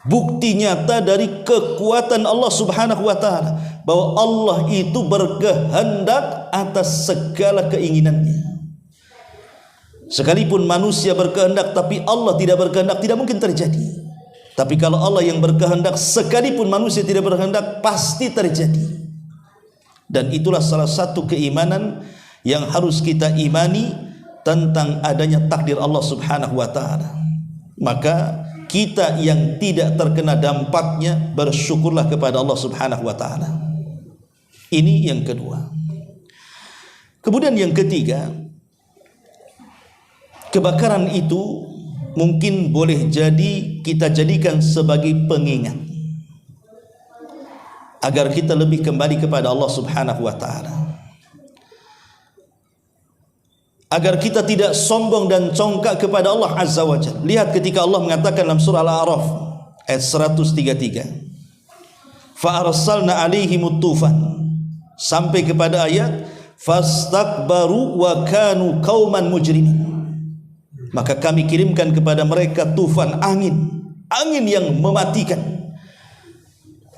Bukti nyata dari kekuatan Allah Subhanahu wa taala, bahwa Allah itu berkehendak atas segala keinginannya. Sekalipun manusia berkehendak tapi Allah tidak berkehendak, tidak mungkin terjadi. Tapi kalau Allah yang berkehendak, sekalipun manusia tidak berkehendak, pasti terjadi. Dan itulah salah satu keimanan yang harus kita imani tentang adanya takdir Allah Subhanahu wa taala. Maka kita yang tidak terkena dampaknya, bersyukurlah kepada Allah Subhanahu wa taala. Ini yang kedua. Kemudian yang ketiga, kebakaran itu mungkin boleh jadi kita jadikan sebagai pengingat agar kita lebih kembali kepada Allah Subhanahu wa taala, agar kita tidak sombong dan congkak kepada Allah Azza wa Jalla. Lihat ketika Allah mengatakan dalam surah Al-A'raf ayat 133, fa arsalna alaihimut tufan, sampai kepada ayat fastakbaru wa kanu qauman mujrimin. Maka kami kirimkan kepada mereka tufan, angin yang mematikan.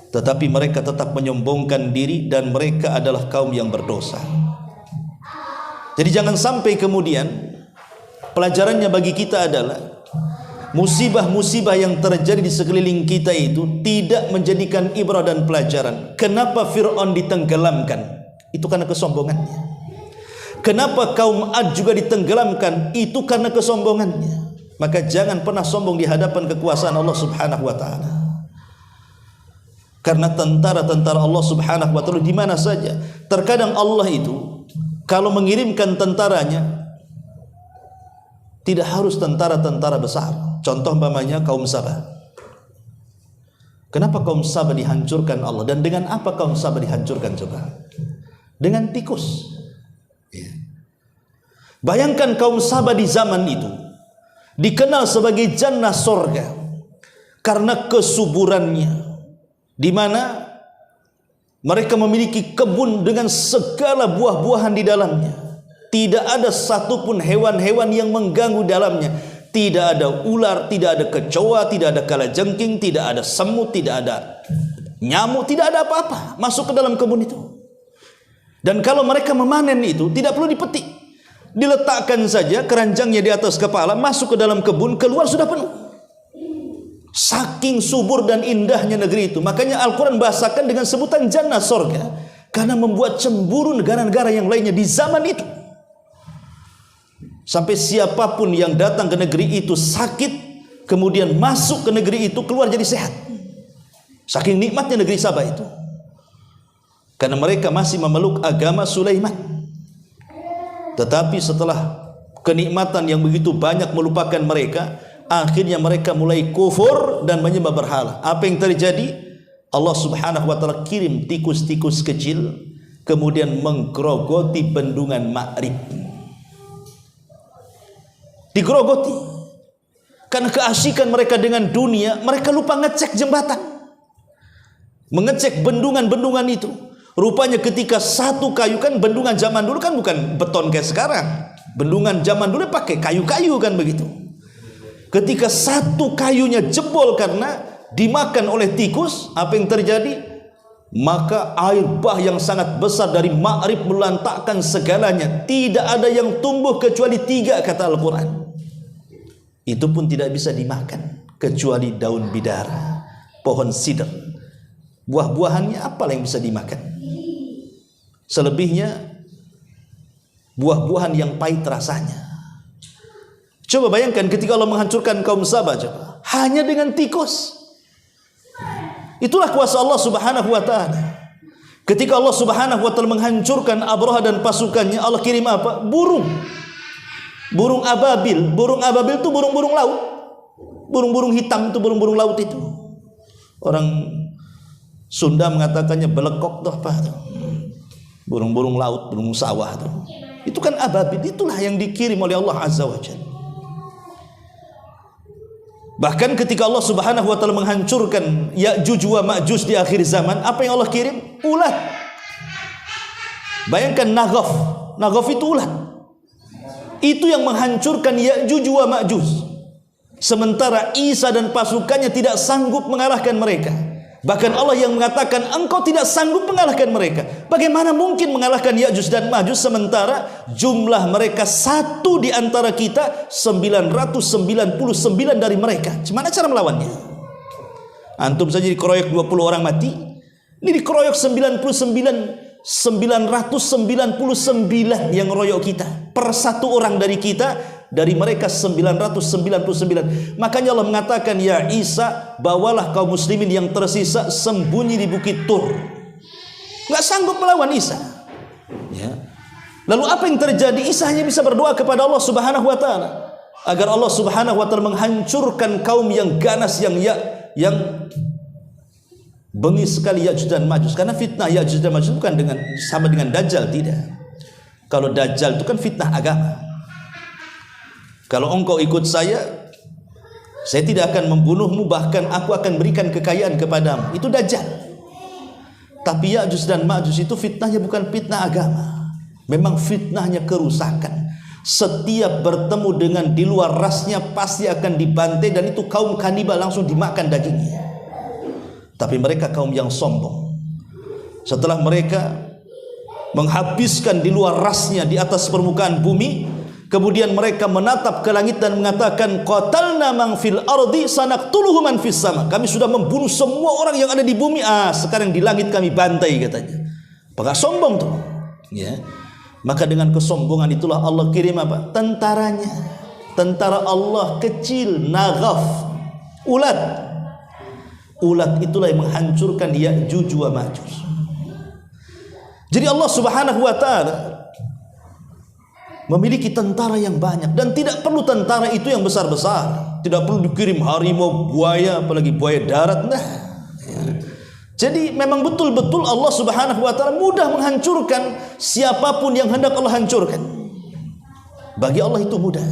Tetapi mereka tetap menyombongkan diri dan mereka adalah kaum yang berdosa. Jadi jangan sampai kemudian pelajarannya bagi kita adalah musibah-musibah yang terjadi di sekeliling kita itu tidak menjadikan ibrah dan pelajaran. Kenapa Fir'aun ditenggelamkan? Itu karena kesombongannya. Kenapa kaum Ad juga ditenggelamkan? Itu karena kesombongannya. Maka jangan pernah sombong di hadapan kekuasaan Allah Subhanahu wa taala. Karena tentara-tentara Allah Subhanahu wa taala di mana saja. Terkadang Allah itu kalau mengirimkan tentaranya tidak harus tentara-tentara besar. Contoh umpamanya kaum Sabah. Kenapa kaum Sabah dihancurkan Allah? Dan dengan apa kaum Sabah dihancurkan coba? Dengan tikus. Ya. Bayangkan kaum Sabah di zaman itu dikenal sebagai jannah sorga karena kesuburannya, di mana mereka memiliki kebun dengan segala buah-buahan di dalamnya. Tidak ada satupun hewan-hewan yang mengganggu dalamnya. Tidak ada ular, tidak ada kecoa, tidak ada kalajengking, tidak ada semut, tidak ada nyamuk, tidak ada apa-apa masuk ke dalam kebun itu. Dan kalau mereka memanen itu tidak perlu dipetik, diletakkan saja keranjangnya di atas kepala, masuk ke dalam kebun, keluar sudah penuh. Saking subur dan indahnya negeri itu, makanya Al-Quran bahasakan dengan sebutan jannah sorga, karena membuat cemburu negara-negara yang lainnya di zaman itu. Sampai siapapun yang datang ke negeri itu sakit, kemudian masuk ke negeri itu, keluar jadi sehat. Saking nikmatnya negeri Sabah itu, karena mereka masih memeluk agama Sulaiman. Tetapi setelah kenikmatan yang begitu banyak melupakan mereka, akhirnya mereka mulai kufur dan menyembah berhala. Apa yang terjadi? Allah Subhanahu wa taala kirim tikus-tikus kecil, kemudian menggerogoti bendungan Ma'rib. Digerogoti karena keasikan mereka dengan dunia, mereka lupa ngecek jembatan, mengecek bendungan-bendungan itu. Rupanya ketika satu kayu, kan bendungan zaman dulu kan bukan beton kayak sekarang, bendungan zaman dulu pakai kayu-kayu kan begitu. Ketika satu kayunya jebol karena dimakan oleh tikus, apa yang terjadi? Maka air bah yang sangat besar dari Ma'rib melantakkan segalanya. Tidak ada yang tumbuh kecuali 3, kata Al-Quran. Itu pun tidak bisa dimakan kecuali daun bidara, pohon sidr. Buah-buahannya apa yang bisa dimakan? Selebihnya buah-buahan yang pahit rasanya. Coba bayangkan ketika Allah menghancurkan kaum Sabah, coba, hanya dengan tikus. Itulah kuasa Allah Subhanahu wa taala. Ketika Allah Subhanahu wa taala menghancurkan Abraha dan pasukannya, Allah kirim apa? Burung. Burung ababil. Burung ababil itu burung-burung laut. Burung-burung hitam itu burung-burung laut itu. Orang Sunda mengatakannya belekok tuh apa tuh. Burung-burung laut, burung sawah tuh. Itu kan ababil, itulah yang dikirim oleh Allah Azza wa Jalla. Bahkan ketika Allah Subhanahu wa taala menghancurkan Ya'juj wa Ma'juj di akhir zaman, apa yang Allah kirim? Ulat. Bayangkan Naghaf. Naghaf itu ulat. Itu yang menghancurkan Ya'juj wa Ma'juj. Sementara Isa dan pasukannya tidak sanggup mengalahkan mereka. Bahkan Allah yang mengatakan engkau tidak sanggup mengalahkan mereka. Bagaimana mungkin mengalahkan Ya'juj dan Ma'juj sementara jumlah mereka satu di antara kita 999 dari mereka. Gimana cara melawannya? Antum saja dikeroyok 20 orang mati. Ini dikeroyok 999 yang royok kita. Per satu orang dari kita, dari mereka 999. Makanya Allah mengatakan, ya Isa, bawalah kaum muslimin yang tersisa sembunyi di bukit Tur. Nggak sanggup melawan Isa. Ya. Lalu apa yang terjadi? Isa hanya bisa berdoa kepada Allah Subhanahu wa taala agar Allah Subhanahu wa taala menghancurkan kaum yang ganas, yang bengis sekali Ya'juj dan Ma'juj. Karena fitnah Ya'juj dan Ma'juj bukan sama dengan Dajjal, tidak. Kalau Dajjal itu kan fitnah agama. Kalau engkau ikut saya tidak akan membunuhmu, bahkan aku akan berikan kekayaan kepadamu. Itu Dajjal. Tapi Ya'juj dan Ma'juj itu fitnahnya bukan fitnah agama. Memang fitnahnya kerusakan. Setiap bertemu dengan di luar rasnya pasti akan dibantai, dan itu kaum kanibal, langsung dimakan dagingnya. Tapi mereka kaum yang sombong. Setelah mereka menghabiskan di luar rasnya di atas permukaan bumi, kemudian mereka menatap ke langit dan mengatakan, qatalna man fil ardi sanaqtuluhu man fis sama. Kami sudah membunuh semua orang yang ada di bumi, sekarang di langit kami bantai, katanya. Apakah sombong tuh? Ya. Maka dengan kesombongan itulah Allah kirim apa? Tentaranya. Tentara Allah kecil, Naghaf, ulat. Ulat itulah yang menghancurkan Ya'juj wa Ma'juj. Jadi Allah Subhanahu wa taala memiliki tentara yang banyak, dan tidak perlu tentara itu yang besar-besar, tidak perlu dikirim harimau, buaya, apalagi buaya darat. Nah, ya. Jadi memang betul-betul Allah Subhanahu wa taala mudah menghancurkan siapapun yang hendak Allah hancurkan. Bagi Allah itu mudah.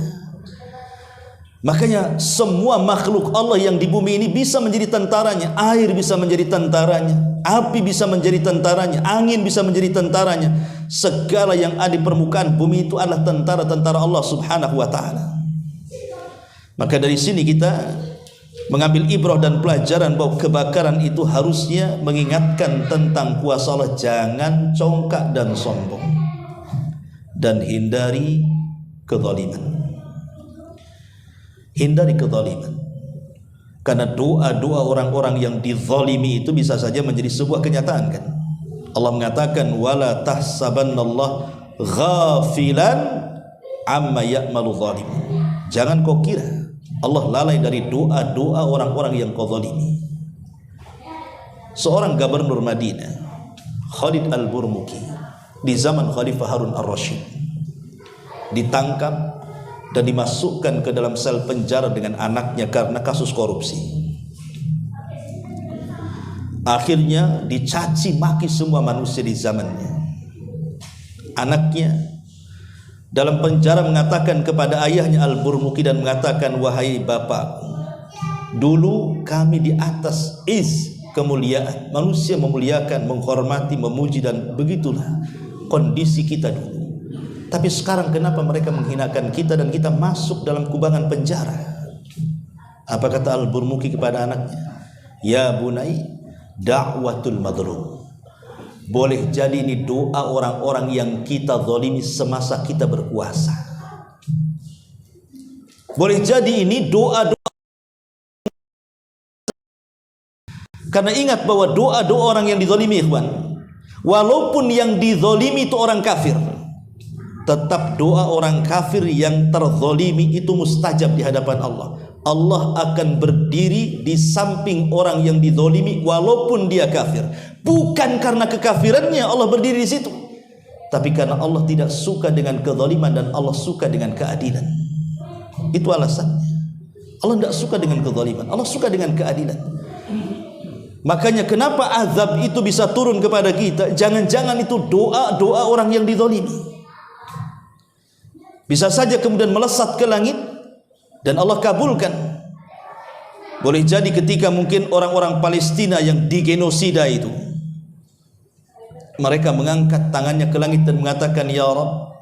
Makanya semua makhluk Allah yang di bumi ini bisa menjadi tentaranya. Air bisa menjadi tentaranya, api bisa menjadi tentaranya, angin bisa menjadi tentaranya. Segala yang ada di permukaan bumi itu adalah tentara-tentara Allah Subhanahu wa taala. Maka dari sini kita mengambil ibrah dan pelajaran bahwa kebakaran itu harusnya mengingatkan tentang kuasa Allah. Jangan congkak dan sombong, dan hindari kezaliman. Hindari kezaliman, karena doa-doa orang-orang yang dizalimi itu bisa saja menjadi sebuah kenyataan kan. Allah mengatakan wala tahsabannallaha ghafilan amma ya'malu zalimun. Jangan kau kira Allah lalai dari doa-doa orang-orang yang kau zalimi. Seorang gubernur Madinah, Khalid Al-Burmuki, di zaman Khalifah Harun Ar-Rasyid, ditangkap dan dimasukkan ke dalam sel penjara dengan anaknya karena kasus korupsi. Akhirnya dicaci maki semua manusia di zamannya. Anaknya dalam penjara mengatakan kepada ayahnya Al-Burmuki dan mengatakan, wahai bapak, dulu kami di atas kemuliaan, manusia memuliakan, menghormati, memuji, dan begitulah kondisi kita dulu. Tapi sekarang kenapa mereka menghinakan kita dan kita masuk dalam kubangan penjara? Apa kata Al-Burmuki kepada anaknya? Ya bunai, da'watul madlum. Boleh jadi ini doa orang-orang yang kita zalimi semasa kita berkuasa. Boleh jadi ini doa-doa. Karena ingat bahwa doa-doa orang yang dizalimi, ikhwan, walaupun yang dizalimi itu orang kafir, tetap doa orang kafir yang terzalimi itu mustajab di hadapan Allah. Allah akan berdiri di samping orang yang dizalimi walaupun dia kafir. Bukan karena kekafirannya Allah berdiri di situ, tapi karena Allah tidak suka dengan kezaliman dan Allah suka dengan keadilan. Itu alasannya. Allah tidak suka dengan kezaliman, Allah suka dengan keadilan. Makanya kenapa azab itu bisa turun kepada kita? Jangan-jangan itu doa-doa orang yang dizalimi. Bisa saja kemudian melesat ke langit dan Allah kabulkan. Boleh jadi ketika mungkin orang-orang Palestina yang digenosida itu, mereka mengangkat tangannya ke langit dan mengatakan, ya Rabb,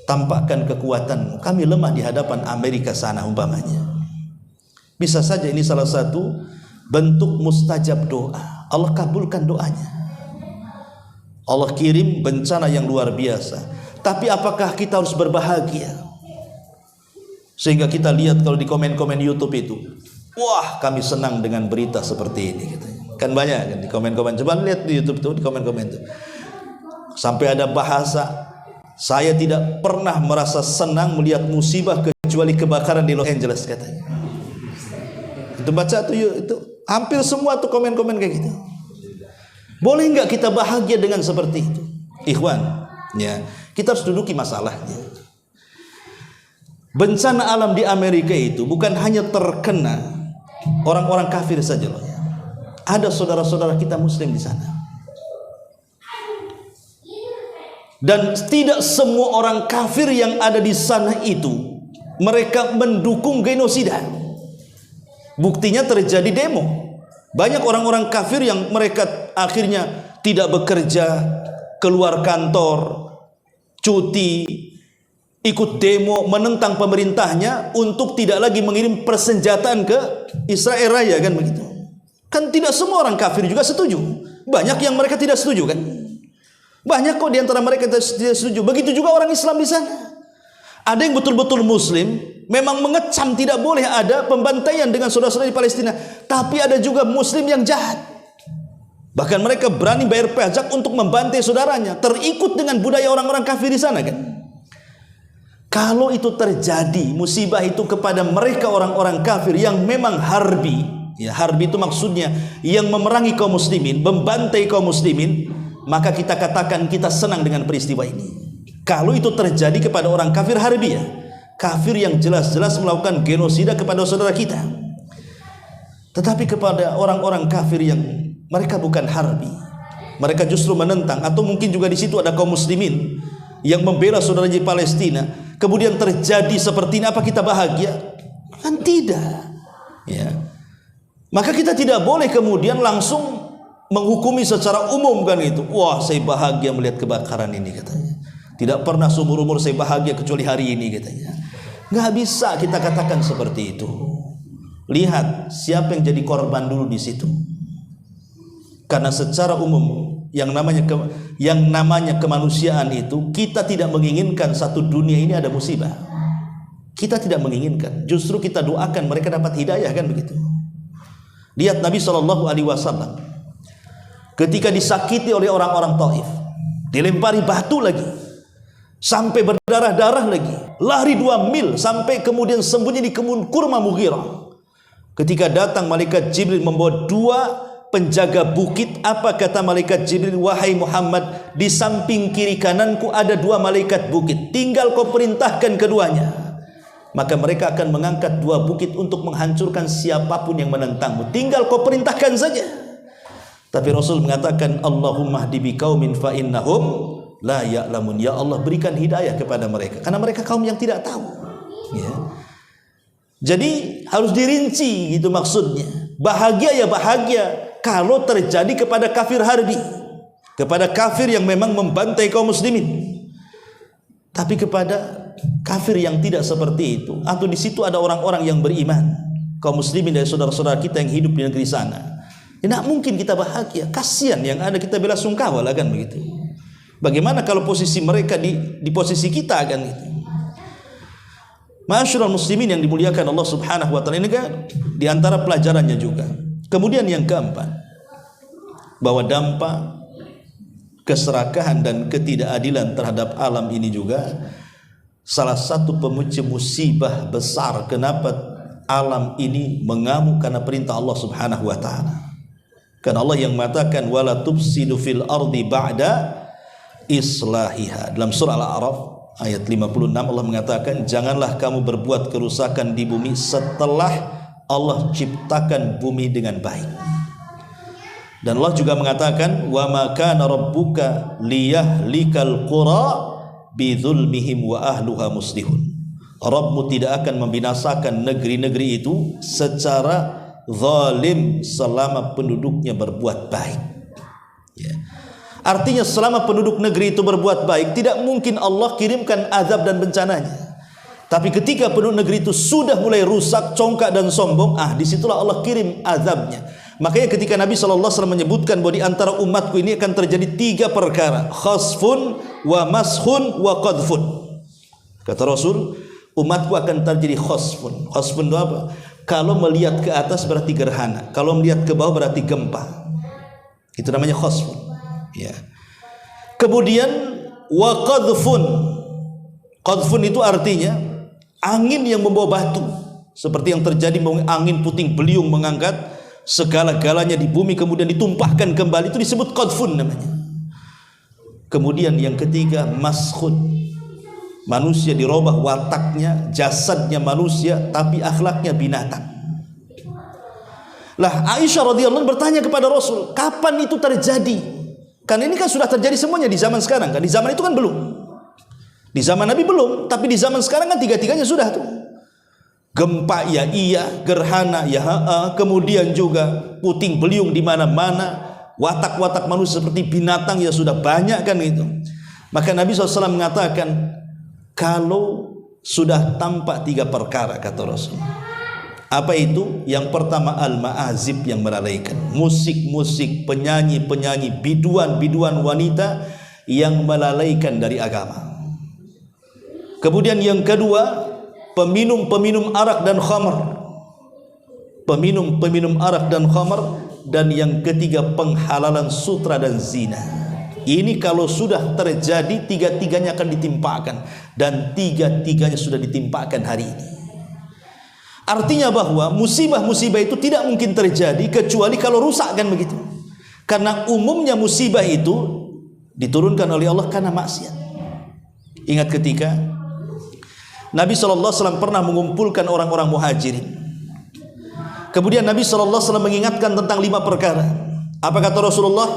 tampakkan kekuatanmu, kami lemah di hadapan Amerika sana umpamanya. Bisa saja ini salah satu bentuk mustajab doa. Allah kabulkan doanya. Allah kirim bencana yang luar biasa. Tapi apakah kita harus berbahagia? Sehingga kita lihat kalau di komen-komen YouTube itu, wah kami senang dengan berita seperti ini. Kan banyak kan di komen-komen. Coba lihat di YouTube itu, di komen-komen itu. Sampai ada bahasa, saya tidak pernah merasa senang melihat musibah kecuali kebakaran di Los Angeles katanya. Itu baca tuh itu hampir semua tuh komen-komen kayak gitu. Boleh nggak kita bahagia dengan seperti itu? Ikhwan, ya. Kita harus duduki masalahnya. Bencana alam di Amerika itu bukan hanya terkena orang-orang kafir saja loh. Ada saudara-saudara kita muslim di sana. Dan tidak semua orang kafir yang ada di sana itu mereka mendukung genosida. Buktinya terjadi demo. Banyak orang-orang kafir yang mereka akhirnya tidak bekerja, keluar kantor, cuti, ikut demo menentang pemerintahnya untuk tidak lagi mengirim persenjataan ke Israel Raya, kan begitu. Kan tidak semua orang kafir juga setuju. Banyak yang mereka tidak setuju kan. Banyak kok di antara mereka tidak setuju. Begitu juga orang Islam di sana. Ada yang betul-betul muslim, memang mengecam tidak boleh ada pembantaian dengan saudara-saudara di Palestina. Tapi ada juga muslim yang jahat. Bahkan mereka berani bayar pajak untuk membantai saudaranya, terikut dengan budaya orang-orang kafir di sana kan. Kalau itu terjadi musibah itu kepada mereka orang-orang kafir yang memang harbi, ya harbi itu maksudnya yang memerangi kaum muslimin, membantai kaum muslimin, maka kita katakan kita senang dengan peristiwa ini. Kalau itu terjadi kepada orang kafir harbiyah, kafir yang jelas-jelas melakukan genosida kepada saudara kita. Tetapi kepada orang-orang kafir yang mereka bukan harbi, mereka justru menentang, atau mungkin juga di situ ada kaum muslimin yang membela saudara di Palestina, kemudian terjadi seperti ini, apa kita bahagia? Kan tidak. Ya. Maka kita tidak boleh kemudian langsung menghukumi secara umum kan itu. Wah, saya bahagia melihat kebakaran ini katanya. Tidak pernah seumur umur saya bahagia kecuali hari ini katanya. Nggak bisa kita katakan seperti itu. Lihat siapa yang jadi korban dulu di situ. Karena secara umum yang namanya kemanusiaan itu, kita tidak menginginkan satu dunia ini ada musibah. Kita tidak menginginkan. Justru kita doakan mereka dapat hidayah, kan begitu. Lihat Nabi SAW ketika disakiti oleh orang-orang Taif, dilempari batu lagi, sampai berdarah-darah lagi, lari 2 mil sampai kemudian sembunyi di kebun kurma Mughirah. Ketika datang malaikat Jibril membawa 2 penjaga bukit, apa kata malaikat Jibril? Wahai Muhammad, di samping kiri kananku ada 2 malaikat bukit, tinggal kau perintahkan keduanya, maka mereka akan mengangkat 2 bukit untuk menghancurkan siapapun yang menentangmu. Tinggal kau perintahkan saja. Tapi Rasul mengatakan, Allahumma hdi biqaumin fa innahum la ya'lamun. Ya Allah, berikan hidayah kepada mereka, karena mereka kaum yang tidak tahu. Ya. Jadi harus dirinci gitu maksudnya. Bahagia ya bahagia kalau terjadi kepada kafir harbi, kepada kafir yang memang membantai kaum muslimin. Tapi kepada kafir yang tidak seperti itu, atau di situ ada orang-orang yang beriman, kaum muslimin dari saudara-saudara kita yang hidup di negeri sana, tidak mungkin kita bahagia. Kasihan, yang ada kita bela sungkawa lah, kan begitu. Bagaimana kalau posisi mereka di posisi kita, kan gitu. Ma'asyiral muslimin yang dimuliakan Allah Subhanahu wa taala, ini kan di antara pelajarannya juga. Kemudian yang keempat, bahwa dampak keserakahan dan ketidakadilan terhadap alam ini juga salah satu pemicu musibah besar kenapa alam ini mengamuk, karena perintah Allah Subhanahu wa taala. Karena Allah yang mengatakan wala tufsidu fil ardi ba'da islahiha. Dalam surah Al-A'raf ayat 56 Allah mengatakan, janganlah kamu berbuat kerusakan di bumi setelah Allah ciptakan bumi dengan baik. Dan Allah juga mengatakan, wa ma kana rabbuka liyahlikal qura bidzulmihim wa ahluha muslihun. Rabbmu tidak akan membinasakan negeri-negeri itu secara zalim selama penduduknya berbuat baik. Ya. Artinya selama penduduk negeri itu berbuat baik, tidak mungkin Allah kirimkan azab dan bencananya. Tapi ketika penduduk negeri itu sudah mulai rusak, congkak dan sombong, disitulah Allah kirim azabnya. Makanya ketika Nabi SAW menyebutkan bahwa di antara umatku ini akan terjadi 3 perkara, khasfun wa mashun wa qadfun. Kata Rasul, umatku akan terjadi khasfun. Khasfun itu apa? Kalau melihat ke atas berarti gerhana, kalau melihat ke bawah berarti gempa. Itu namanya khasfun. Ya. Kemudian wa qadfun. Qadfun itu artinya angin yang membawa batu, seperti yang terjadi angin puting beliung mengangkat segala-galanya di bumi kemudian ditumpahkan kembali, itu disebut qadfun namanya. Kemudian yang ketiga maskhun. Manusia dirubah wataknya, jasadnya manusia tapi akhlaknya binatang. Lah Aisyah radhiyallahu anha bertanya kepada Rasul, kapan itu terjadi? Kan ini kan sudah terjadi semuanya di zaman sekarang kan. Di zaman itu kan belum. Di zaman Nabi belum, tapi di zaman sekarang kan 3-tiganya sudah tuh. Gempa ya iya, gerhana ya kemudian juga puting beliung di mana-mana, watak-watak manusia seperti binatang ya sudah banyak kan itu. Maka Nabi SAW mengatakan, kalau sudah tampak 3 perkara, kata Rasul. Apa itu? Yang pertama al-ma'azib, yang melalaikan, musik-musik, penyanyi-penyanyi, biduan-biduan wanita yang melalaikan dari agama. Kemudian yang kedua, peminum-peminum arak dan khamr. Peminum-peminum arak dan khamr. Dan yang ketiga, penghalalan sutra dan zina. Ini kalau sudah terjadi, 3-tiganya akan ditimpakan, dan 3-tiganya sudah ditimpakan hari ini. Artinya bahwa musibah-musibah itu tidak mungkin terjadi kecuali kalau rusak, kan begitu. Karena umumnya musibah itu diturunkan oleh Allah karena maksiat. Ingat ketika Nabi SAW pernah mengumpulkan orang-orang muhajirin. Kemudian Nabi SAW mengingatkan tentang 5 perkara. Apa kata Rasulullah?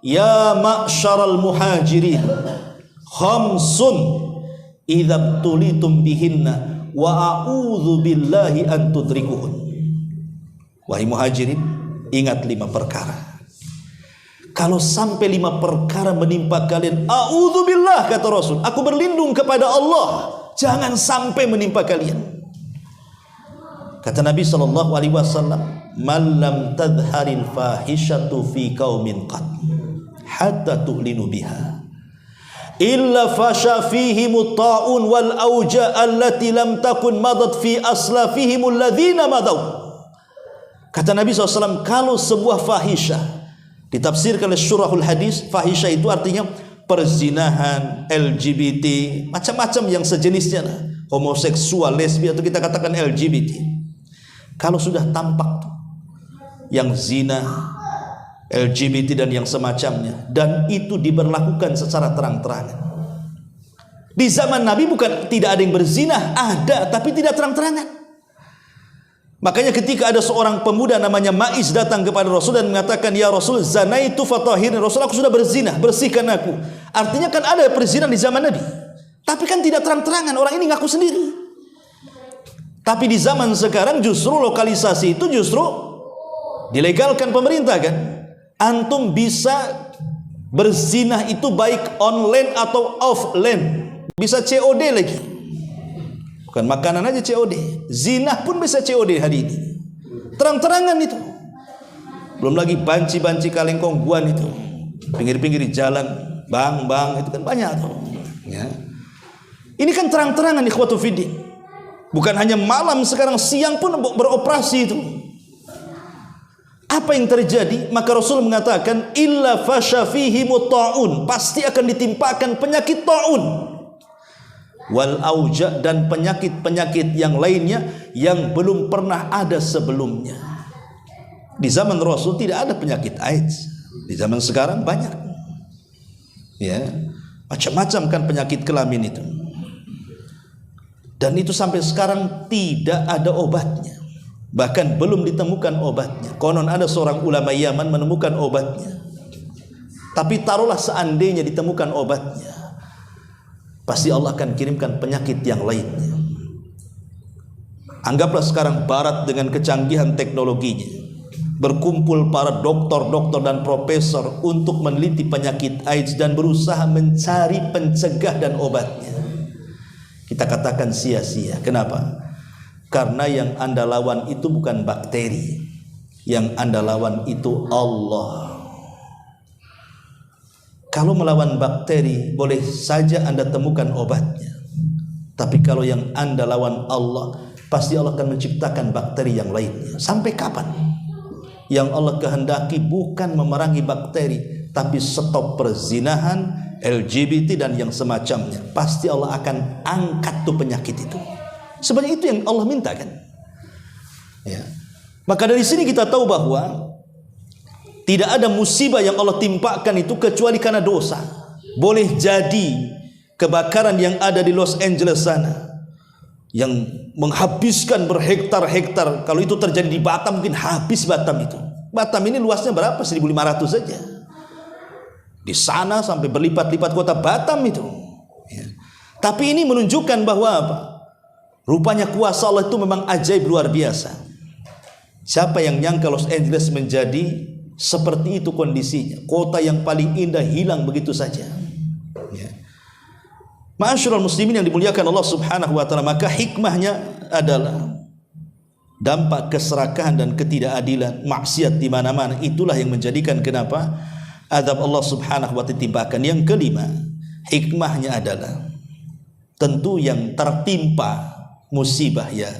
Ya ma'syaral muhajirin, khamsun idza tulitum bihinna wa a'udzu billahi an tudrikuhun. Wahai muhajirin, ingat 5 perkara. Kalau sampai 5 perkara menimpa kalian, a'udzubillah, kata Rasul, aku berlindung kepada Allah, jangan sampai menimpa kalian. Kata Nabi SAW, man lam tadharil fahishatu fi qaumin qad hatta tu'linu biha illa fasha fihim ta'un wal auja allati lam takun madat fi aslafihim alladhina madaw. Kata Nabi SAW, kalau sebuah fahisyah, ditafsirkan oleh syurahul hadis, fahisyah itu artinya perzinahan, LGBT, macam-macam yang sejenisnya, homoseksual, lesbi, atau kita katakan LGBT. Kalau sudah tampak yang zina, LGBT dan yang semacamnya, dan itu diberlakukan secara terang-terangan. Di zaman Nabi bukan tidak ada yang berzina, ada, tapi tidak terang-terangan. Makanya ketika ada seorang pemuda namanya Ma'iz datang kepada Rasul dan mengatakan, ya Rasul, zanaitu fatahirni, Rasul, aku sudah berzina, bersihkan aku. Artinya kan ada perzinahan di zaman Nabi, tapi kan tidak terang-terangan, orang ini ngaku sendiri. Tapi di zaman sekarang justru lokalisasi itu justru dilegalkan pemerintah kan. Antum bisa berzina itu baik online atau offline, bisa COD lagi. Bukan makanan aja COD, zina pun bisa COD hari ini, terang-terangan itu. Belum lagi banci-banci kalengkong guan itu, pinggir-pinggir jalan, bang, itu kan banyak tuh. Ya. Ini kan terang-terangan ikhwatu fiddin. Bukan hanya malam, sekarang siang pun beroperasi itu. Apa yang terjadi? Maka Rasul mengatakan, illa fasha fihimut ta'un, pasti akan ditimpakan penyakit ta'un, wal auja, dan penyakit-penyakit yang lainnya yang belum pernah ada sebelumnya. Di zaman Rasul tidak ada penyakit AIDS. Di zaman sekarang banyak. Ya, macam-macam kan penyakit kelamin itu. Dan itu sampai sekarang tidak ada obatnya. Bahkan belum ditemukan obatnya. Konon ada seorang ulama Yaman menemukan obatnya. Tapi taruhlah seandainya ditemukan obatnya, pasti Allah akan kirimkan penyakit yang lainnya. Anggaplah sekarang Barat dengan kecanggihan teknologinya, berkumpul para dokter-dokter dan profesor untuk meneliti penyakit AIDS dan berusaha mencari pencegah dan obatnya. Kita katakan sia-sia. Kenapa? Karena yang Anda lawan itu bukan bakteri, yang Anda lawan itu Allah. Kalau melawan bakteri boleh saja Anda temukan obatnya, tapi kalau yang Anda lawan Allah, pasti Allah akan menciptakan bakteri yang lainnya. Sampai kapan? Yang Allah kehendaki bukan memerangi bakteri, tapi stop perzinahan, LGBT dan yang semacamnya. Pasti Allah akan angkat tuh penyakit itu. Sebenarnya itu yang Allah minta kan. Ya. Maka dari sini kita tahu bahwa tidak ada musibah yang Allah timpakan itu kecuali karena dosa. Boleh jadi kebakaran yang ada di Los Angeles sana, yang menghabiskan berhektar-hektar. Kalau itu terjadi di Batam, mungkin habis Batam itu. Batam ini luasnya berapa? 1.500 saja. Di sana sampai berlipat-lipat kota Batam itu. Ya. Tapi ini menunjukkan bahwa apa? Rupanya kuasa Allah itu memang ajaib luar biasa. Siapa yang nyangka Los Angeles menjadi seperti itu kondisinya, kota yang paling indah hilang begitu saja. Ya. Ma'asyiral muslimin yang dimuliakan Allah Subhanahu wa taala, maka hikmahnya adalah dampak keserakahan dan ketidakadilan, maksiat di mana-mana. Itulah yang menjadikan kenapa azab Allah Subhanahu wa taala timpakan. Yang kelima, hikmahnya adalah tentu yang tertimpa musibah, ya,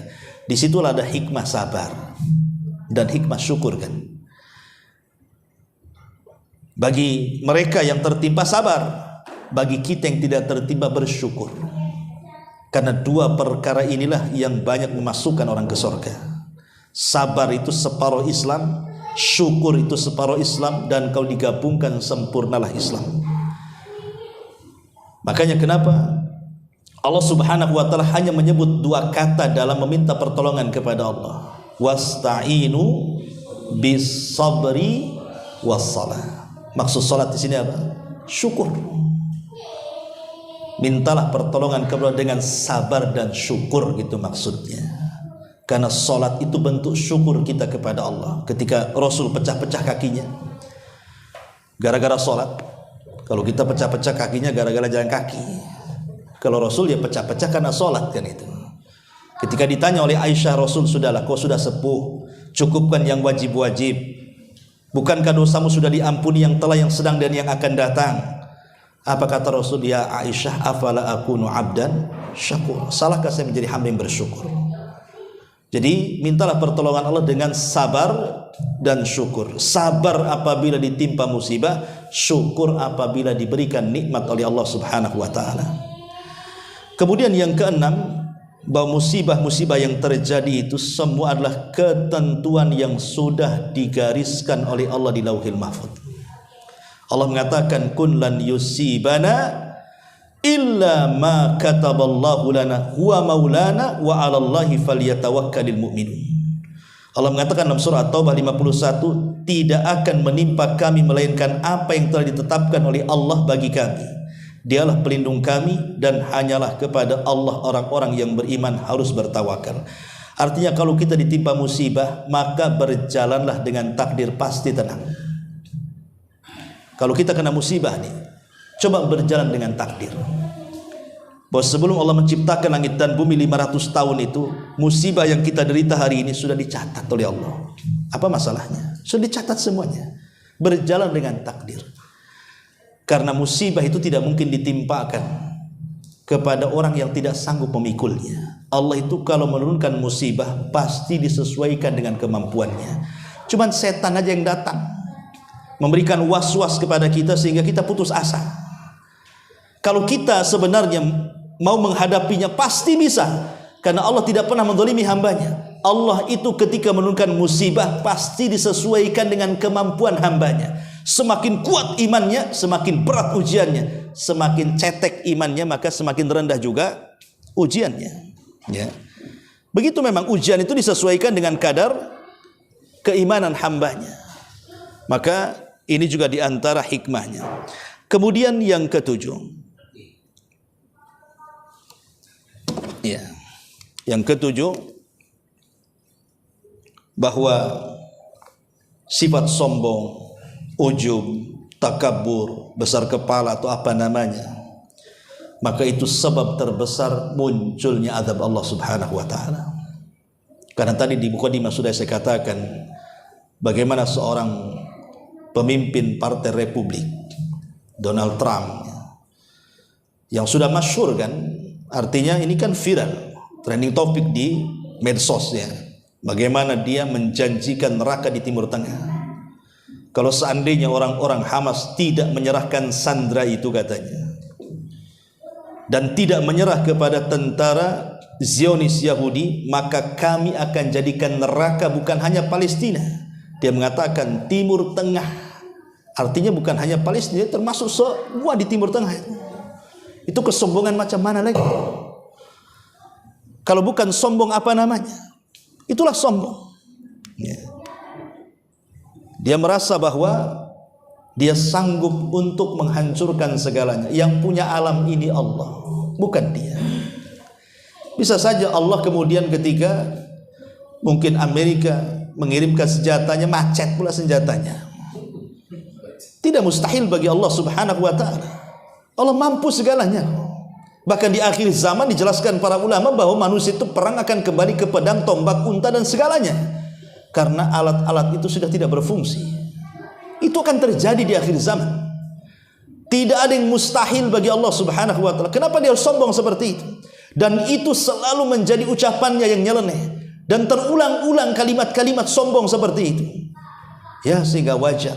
disitulah ada hikmah sabar dan hikmah syukur kan. Bagi mereka yang tertimpa sabar, bagi kita yang tidak tertimpa bersyukur. Karena dua perkara inilah yang banyak memasukkan orang ke surga. Sabar itu separuh Islam, syukur itu separuh Islam, dan kalau digabungkan sempurnalah Islam. Makanya kenapa Allah Subhanahu wa taala hanya menyebut dua kata dalam meminta pertolongan kepada Allah. Wasta'inu bis sabri was salah. Maksud salat di sini apa? Syukur. Mintalah pertolongan kepada dengan sabar dan syukur, gitu maksudnya. Karena salat itu bentuk syukur kita kepada Allah. Ketika Rasul pecah-pecah kakinya gara-gara salat. Kalau kita pecah-pecah kakinya gara-gara jalan kaki. Kalau Rasul ya pecah-pecah karena sholat kan itu. Ketika ditanya oleh Aisyah, Rasul, sudahlah, kau sudah sepuh, cukupkan yang wajib-wajib. Bukankah dosamu sudah diampuni yang telah, yang sedang, dan yang akan datang? Apa kata Rasul? Ya Aisyah, afala akunu abdan syakur. Salahkah saya menjadi hamba yang bersyukur? Jadi mintalah pertolongan Allah dengan sabar dan syukur. Sabar apabila ditimpa musibah, syukur apabila diberikan nikmat oleh Allah Subhanahu wa taala. Kemudian yang keenam, bahwa musibah-musibah yang terjadi itu semua adalah ketentuan yang sudah digariskan oleh Allah di Lauhil Mahfuz. Allah mengatakan, kun lan yusibana illa ma kataballahu lana huwa maulana wa 'alallahi falyatawakkalul mu'minun. Allah mengatakan dalam surah At-Taubah 51, tidak akan menimpa kami melainkan apa yang telah ditetapkan oleh Allah bagi kami. Dialah pelindung kami, dan hanyalah kepada Allah orang-orang yang beriman harus bertawakal. Artinya kalau kita ditimpa musibah, maka berjalanlah dengan takdir, pasti tenang. Kalau kita kena musibah nih, coba berjalan dengan takdir. Bahwa sebelum Allah menciptakan langit dan bumi 500 tahun itu, musibah yang kita derita hari ini sudah dicatat oleh Allah. Apa masalahnya? Sudah dicatat semuanya. Berjalan dengan takdir. Karena musibah itu tidak mungkin ditimpakan kepada orang yang tidak sanggup memikulnya. Allah itu kalau menurunkan musibah pasti disesuaikan dengan kemampuannya. Cuman setan aja yang datang memberikan was-was kepada kita sehingga kita putus asa. Kalau kita sebenarnya mau menghadapinya pasti bisa, karena Allah tidak pernah menzalimi hambanya. Allah itu ketika menurunkan musibah pasti disesuaikan dengan kemampuan hambanya. Semakin kuat imannya, semakin berat ujiannya. Semakin cetek imannya, maka semakin rendah juga ujiannya. Ya. Begitu memang ujian itu disesuaikan dengan kadar keimanan hambanya. Maka ini juga diantara hikmahnya. Kemudian yang ketujuh, ya, yang ketujuh, bahwa sifat sombong, ujub, takabur, besar kepala atau apa namanya, maka itu sebab terbesar munculnya azab Allah Subhanahu wa taala. Karena tadi di mukadimah sudah saya katakan bagaimana seorang pemimpin Partai Republik, Donald Trump, yang sudah masyhur kan, artinya ini kan viral, trending topik di medsosnya, bagaimana dia menjanjikan neraka di Timur Tengah. Kalau seandainya orang-orang Hamas tidak menyerahkan sandera itu katanya, dan tidak menyerah kepada tentara Zionis Yahudi, maka kami akan jadikan neraka bukan hanya Palestina. Dia mengatakan Timur Tengah. Artinya bukan hanya Palestina, termasuk semua di Timur Tengah. Itu kesombongan macam mana lagi? Kalau bukan sombong apa namanya? Itulah sombong. Ya. Dia merasa bahwa dia sanggup untuk menghancurkan segalanya. Yang punya alam ini Allah, bukan dia. Bisa saja Allah kemudian ketika mungkin Amerika mengirimkan senjatanya, macet pula senjatanya. Tidak mustahil bagi Allah Subhanahu wa taala. Allah mampu segalanya. Bahkan di akhir zaman dijelaskan para ulama bahwa manusia itu perang akan kembali ke pedang, tombak, unta dan segalanya. Karena alat-alat itu sudah tidak berfungsi. Itu akan terjadi di akhir zaman. Tidak ada yang mustahil bagi Allah Subhanahu wa taala. Kenapa dia sombong seperti itu? Dan itu selalu menjadi ucapannya yang nyeleneh, dan terulang-ulang kalimat-kalimat sombong seperti itu. Ya, sehingga wajar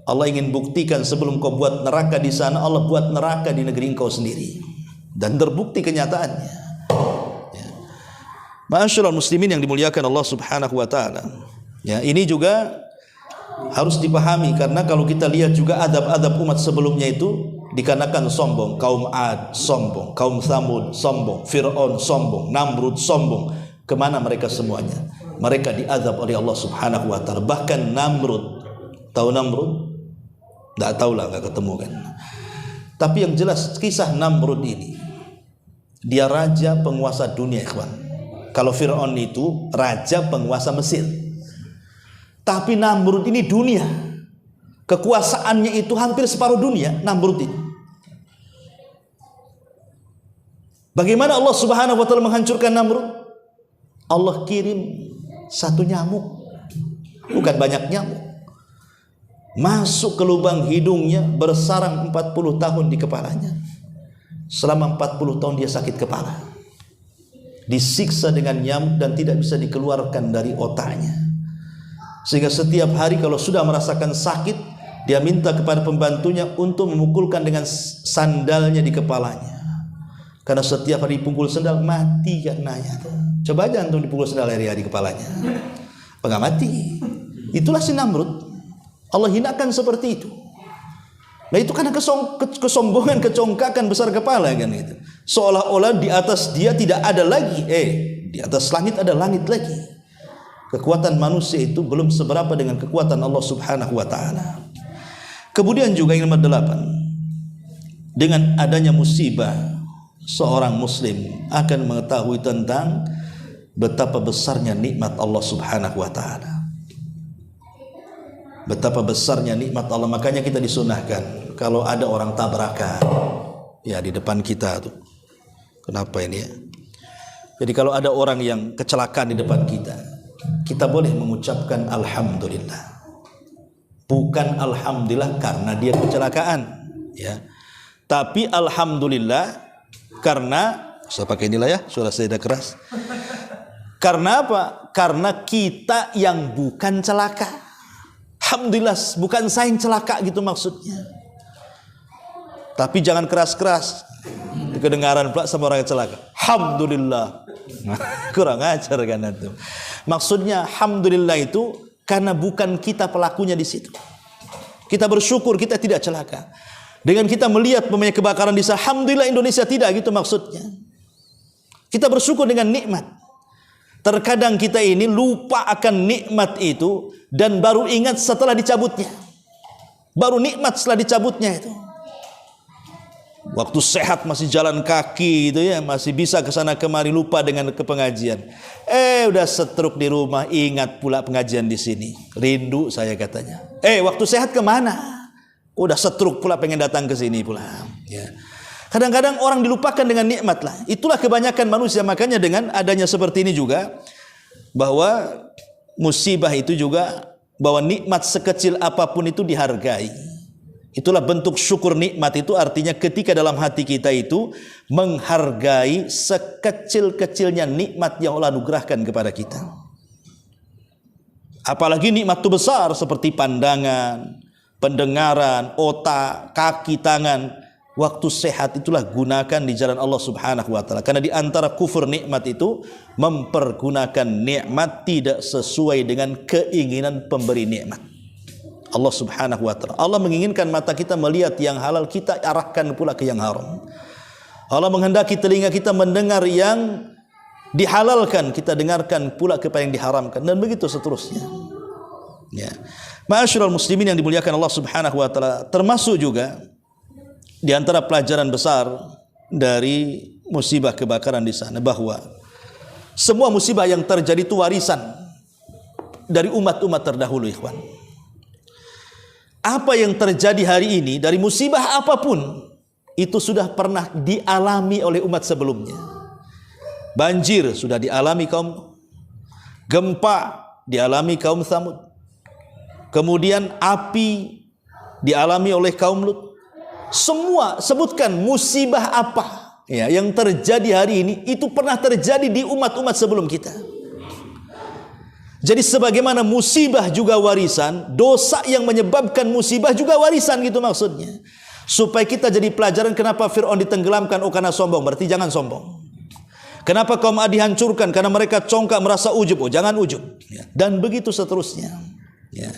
Allah ingin buktikan sebelum kau buat neraka di sana, Allah buat neraka di negeri engkau sendiri. Dan terbukti kenyataannya. Ya. Ma'asyiral muslimin yang dimuliakan Allah Subhanahu wa taala. Ya, ini juga harus dipahami, karena kalau kita lihat juga adab-adab umat sebelumnya itu dikarenakan sombong. Kaum Ad sombong, kaum Tsamud sombong, Fir'aun sombong, Namrud sombong. Kemana mereka semuanya? Mereka diazab oleh Allah Subhanahu wa ta'ala. Bahkan Namrud, tahu Namrud? Tidak tahu lah, nggak ketemu kan. Tapi yang jelas kisah Namrud ini, dia raja penguasa dunia, ikhwan. Kalau Fir'aun itu raja penguasa Mesir, tapi Namrud ini dunia. Kekuasaannya itu hampir separuh dunia, Namrud ini. Bagaimana Allah Subhanahu wa ta'ala menghancurkan Namrud? Allah kirim satu nyamuk, bukan banyak nyamuk, masuk ke lubang hidungnya, bersarang 40 tahun di kepalanya. Selama 40 tahun dia sakit kepala, disiksa dengan nyamuk dan tidak bisa dikeluarkan dari otaknya. Sehingga setiap hari kalau sudah merasakan sakit, dia minta kepada pembantunya untuk memukulkan dengan sandalnya di kepalanya. Karena setiap hari dipukul sandal mati karenanya. Coba aja antum dipukul sandal hari-hari di kepalanya, enggak mati. Itulah si Namrud. Allah hinakan seperti itu. Nah itu karena kesombongan, kecongkakan besar kepala kan itu. Seolah-olah di atas dia tidak ada lagi. Di atas langit ada langit lagi. Kekuatan manusia itu belum seberapa dengan kekuatan Allah Subhanahu wa ta'ala. Kemudian juga yang nomor 8, dengan adanya musibah, seorang muslim akan mengetahui tentang betapa besarnya nikmat Allah Subhanahu wa ta'ala. Betapa besarnya nikmat Allah. Makanya kita disunahkan kalau ada orang tabrakan ya di depan kita tuh. Kenapa ini ya? Jadi kalau ada orang yang kecelakaan di depan kita, kita boleh mengucapkan alhamdulillah. Bukan alhamdulillah karena dia kecelakaan ya. Tapi alhamdulillah karena, saya pakai inilah ya, suara saya udah keras. Karena apa? Karena kita yang bukan celaka. Alhamdulillah, bukan saya yang celaka gitu maksudnya. Tapi jangan keras-keras, kedengaran pula sama orang yang celaka. Alhamdulillah. Kurang ajar kan itu. Maksudnya alhamdulillah itu karena bukan kita pelakunya di situ. Kita bersyukur kita tidak celaka. Dengan kita melihat kebakaran di sana, alhamdulillah Indonesia tidak gitu maksudnya. Kita bersyukur dengan nikmat. Terkadang kita ini lupa akan nikmat itu dan baru ingat setelah dicabutnya. Baru nikmat setelah dicabutnya itu. Waktu sehat masih jalan kaki itu ya, masih bisa ke sana kemari, lupa dengan kepengajian. Udah setruk di rumah, ingat pula pengajian di sini. Rindu saya katanya. Waktu sehat kemana? Udah setruk pula pengen datang ke sini pula. Ya. Kadang-kadang orang dilupakan dengan nikmat lah. Itulah kebanyakan manusia. Makanya dengan adanya seperti ini juga, bahwa musibah itu juga, bahwa nikmat sekecil apapun itu dihargai. Itulah bentuk syukur nikmat itu, artinya ketika dalam hati kita itu menghargai sekecil-kecilnya nikmat yang Allah anugerahkan kepada kita. Apalagi nikmat itu besar seperti pandangan, pendengaran, otak, kaki, tangan. Waktu sehat itulah gunakan di jalan Allah Subhanahu wa ta'ala. Karena di antara kufur nikmat itu mempergunakan nikmat tidak sesuai dengan keinginan pemberi nikmat. Allah Subhanahu wa ta'ala. Allah menginginkan mata kita melihat yang halal, kita arahkan pula ke yang haram. Allah menghendaki telinga kita mendengar yang dihalalkan, kita dengarkan pula kepada yang diharamkan, dan begitu seterusnya. Ya. Ma'asyiral muslimin yang dimuliakan Allah Subhanahu wa ta'ala, termasuk juga di antara pelajaran besar dari musibah kebakaran di sana, bahwa semua musibah yang terjadi itu warisan dari umat-umat terdahulu, ikhwan. Apa yang terjadi hari ini dari musibah apapun itu sudah pernah dialami oleh umat sebelumnya. Banjir sudah dialami kaum, gempa dialami kaum Tsamud, kemudian api dialami oleh kaum Lut. Semua sebutkan musibah apa ya yang terjadi hari ini itu pernah terjadi di umat-umat sebelum kita. Jadi sebagaimana musibah juga warisan, dosa yang menyebabkan musibah juga warisan gitu maksudnya. Supaya kita jadi pelajaran kenapa Fir'aun ditenggelamkan, karena sombong, berarti jangan sombong. Kenapa kaum Ad dihancurkan? Karena mereka congkak merasa ujub, jangan ujub. Ya. Dan begitu seterusnya. Ya.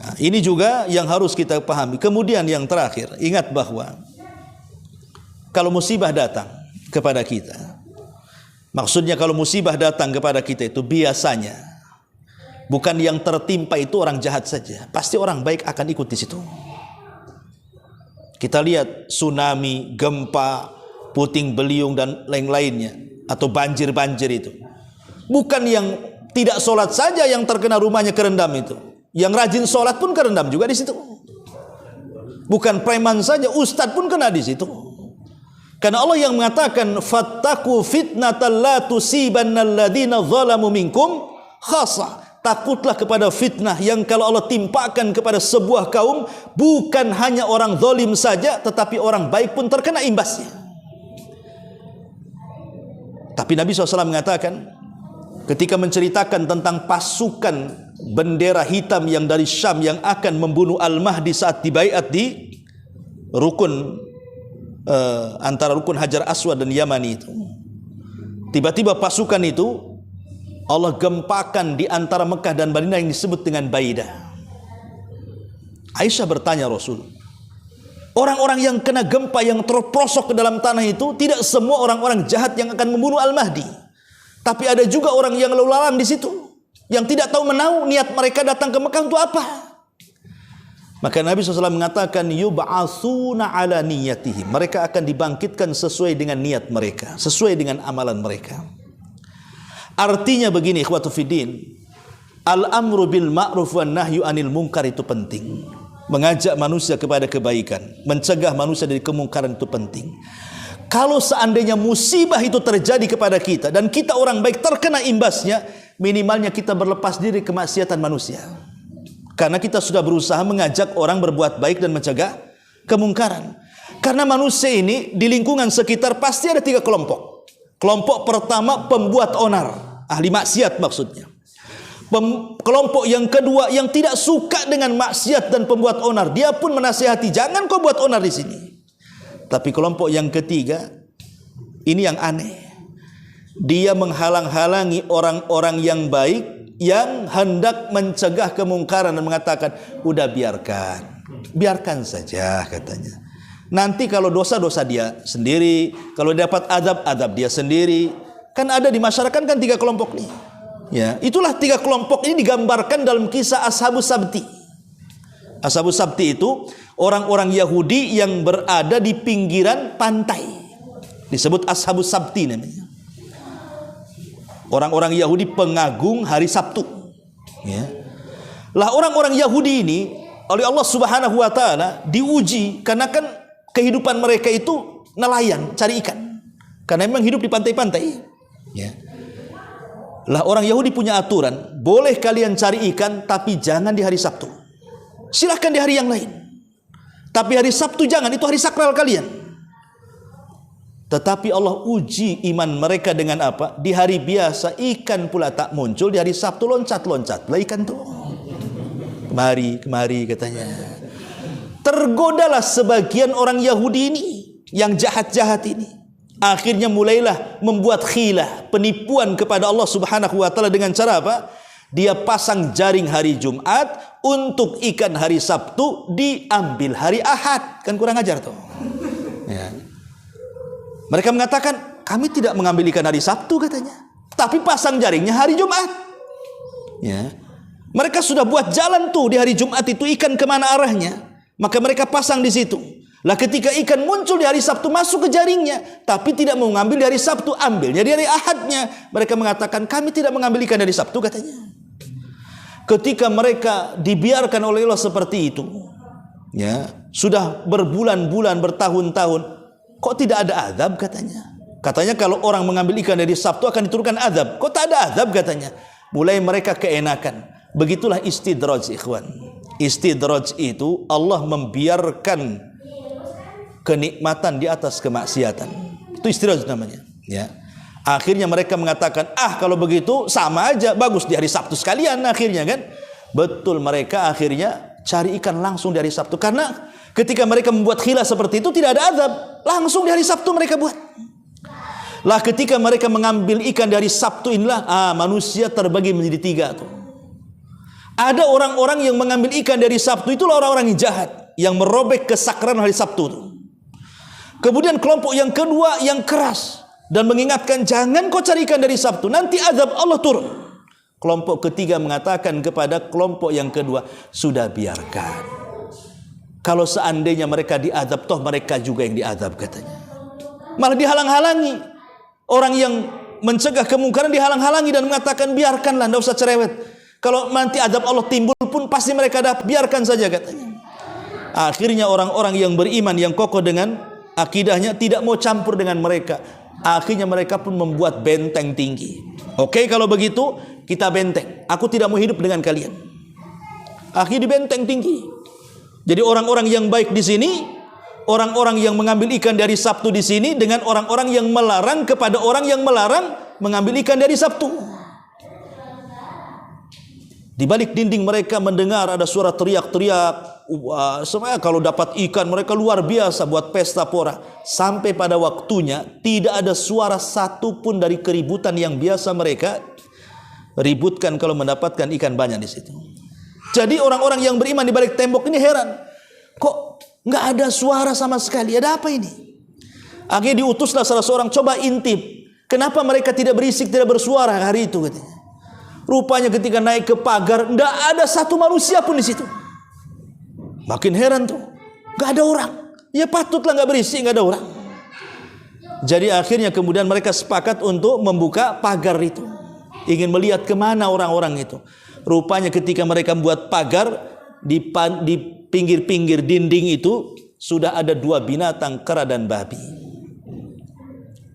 Nah, ini juga yang harus kita pahami. Kemudian yang terakhir, ingat bahwa kalau musibah datang kepada kita, maksudnya kalau musibah datang kepada kita itu biasanya bukan yang tertimpa itu orang jahat saja, pasti orang baik akan ikut di situ. Kita lihat tsunami, gempa, puting beliung dan lain-lainnya, atau banjir-banjir itu. Bukan yang tidak sholat saja yang terkena rumahnya kerendam itu. Yang rajin sholat pun kerendam juga di situ. Bukan preman saja, ustadz pun kena di situ. Karena Allah yang mengatakan, fattaku fitnatan la tusibannal ladzina zalamu minkum khassa. Takutlah kepada fitnah yang kalau Allah timpakan kepada sebuah kaum, bukan hanya orang zalim saja, tetapi orang baik pun terkena imbasnya. Tapi Nabi SAW mengatakan, ketika menceritakan tentang pasukan bendera hitam yang dari Syam yang akan membunuh Al-Mahdi saat dibaiat di rukun antara rukun Hajar Aswad dan Yamani itu, tiba-tiba pasukan itu Allah gempakan di antara Mekah dan Madinah yang disebut dengan Baidah. Aisyah bertanya Rasul, orang-orang yang kena gempa yang terprosok ke dalam tanah itu tidak semua orang-orang jahat yang akan membunuh Al-Mahdi, tapi ada juga orang yang lalu lalang di situ, yang tidak tahu menau niat mereka datang ke Mekah untuk apa. Maka Nabi SAW mengatakan, yub'atsuna ala niyatihim, mereka akan dibangkitkan sesuai dengan niat mereka, sesuai dengan amalan mereka. Artinya begini, ikhwatu fiddin, al-amru bil ma'ruf wan nahyu anil munkar itu penting. Mengajak manusia kepada kebaikan, mencegah manusia dari kemungkaran itu penting. Kalau seandainya musibah itu terjadi kepada kita dan kita orang baik terkena imbasnya, minimalnya kita berlepas diri kemaksiatan manusia. Karena kita sudah berusaha mengajak orang berbuat baik dan mencegah kemungkaran. Karena manusia ini di lingkungan sekitar pasti ada 3 kelompok. Kelompok pertama pembuat onar, ahli maksiat maksudnya. Kelompok yang kedua yang tidak suka dengan maksiat dan pembuat onar, dia pun menasihati, jangan kau buat onar di sini. Tapi kelompok yang ketiga, ini yang aneh. Dia menghalang-halangi orang-orang yang baik yang hendak mencegah kemungkaran dan mengatakan, udah biarkan saja katanya. Nanti kalau dosa-dosa dia sendiri, kalau dapat adab dia sendiri. Kan ada di masyarakat kan 3 kelompok nih. Ya, itulah 3 kelompok ini digambarkan dalam kisah Ashabus Sabti. Ashabus Sabti itu orang-orang Yahudi yang berada di pinggiran pantai. Disebut Ashabus Sabti namanya. Orang-orang Yahudi pengagung hari Sabtu. Ya. Lah orang-orang Yahudi ini oleh Allah Subhanahu wa taala diuji karena kan kehidupan mereka itu nelayan, cari ikan. Karena memang hidup di pantai-pantai. Ya. Lah orang Yahudi punya aturan, boleh kalian cari ikan tapi jangan di hari Sabtu. Silahkan di hari yang lain. Tapi hari Sabtu jangan, itu hari sakral kalian. Tetapi Allah uji iman mereka dengan apa? Di hari biasa ikan pula tak muncul, di hari Sabtu loncat-loncat lah ikan tuh. Kemari katanya. Tergodalah sebagian orang Yahudi ini yang jahat-jahat ini. Akhirnya mulailah membuat khilah, penipuan kepada Allah Subhanahu wa taala dengan cara apa? Dia pasang jaring hari Jumat, untuk ikan hari Sabtu diambil hari Ahad. Kan kurang ajar tuh. Ya. Mereka mengatakan, kami tidak mengambil ikan hari Sabtu katanya, tapi pasang jaringnya hari Jumat. Ya. Mereka sudah buat jalan tuh di hari Jumat itu ikan kemana arahnya. Maka mereka pasang di situ. Lah ketika ikan muncul di hari Sabtu masuk ke jaringnya, tapi tidak mau mengambil di hari Sabtu, ambilnya di hari Ahadnya. Mereka mengatakan kami tidak mengambil ikan dari Sabtu katanya. Ketika mereka dibiarkan oleh Allah seperti itu, ya sudah berbulan-bulan, bertahun-tahun, kok tidak ada azab katanya. Katanya kalau orang mengambil ikan dari Sabtu akan diturunkan azab. Kok tak ada azab katanya. Mulai mereka keenakan. Begitulah istidraj, ikhwan. Istidraj itu Allah membiarkan kenikmatan di atas kemaksiatan. Itu istidraj namanya. Ya. Akhirnya mereka mengatakan, kalau begitu sama aja, bagus di hari Sabtu sekalian akhirnya kan. Betul, mereka akhirnya cari ikan langsung di hari Sabtu. Karena ketika mereka membuat khilah seperti itu tidak ada azab. Langsung di hari Sabtu mereka buat. Lah ketika mereka mengambil ikan dari Sabtu inilah manusia terbagi menjadi 3 tuh. Ada orang-orang yang mengambil ikan dari Sabtu, itulah orang-orang yang jahat, yang merobek kesakralan hari Sabtu itu. Kemudian kelompok yang kedua yang keras dan mengingatkan, jangan kau cari ikan dari Sabtu, nanti azab Allah turun. Kelompok ketiga mengatakan kepada kelompok yang kedua, sudah biarkan. Kalau seandainya mereka diazab, toh mereka juga yang diazab katanya. Malah dihalang-halangi. Orang yang mencegah kemungkaran dihalang-halangi dan mengatakan, biarkanlah, tidak usah cerewet. Kalau nanti azab Allah timbul pun pasti mereka dapat, biarkan saja katanya. Akhirnya orang-orang yang beriman, yang kokoh dengan akidahnya, tidak mau campur dengan mereka. Akhirnya mereka pun membuat benteng tinggi. Oke, kalau begitu kita benteng. Aku tidak mau hidup dengan kalian. Akhirnya benteng tinggi. Jadi orang-orang yang baik di sini, orang-orang yang mengambil ikan dari Sabtu di sini, dengan orang-orang yang melarang kepada orang yang melarang mengambil ikan dari Sabtu. Di balik dinding mereka mendengar ada suara teriak-teriak. Semuanya kalau dapat ikan mereka luar biasa buat pesta pora. Sampai pada waktunya tidak ada suara satu pun dari keributan yang biasa mereka ributkan kalau mendapatkan ikan banyak di situ. Jadi orang-orang yang beriman di balik tembok ini heran. Kok nggak ada suara sama sekali? Ada apa ini? Akhirnya diutuslah salah seorang, coba intip. Kenapa mereka tidak berisik, tidak bersuara hari itu? Katanya. Rupanya ketika naik ke pagar, tidak ada satu manusia pun di situ. Makin heran tuh, nggak ada orang. Ya patutlah nggak berisik, nggak ada orang. Jadi akhirnya kemudian mereka sepakat untuk membuka pagar itu, ingin melihat kemana orang-orang itu. Rupanya ketika mereka membuat pagar di pinggir-pinggir dinding itu sudah ada dua binatang, kera dan babi.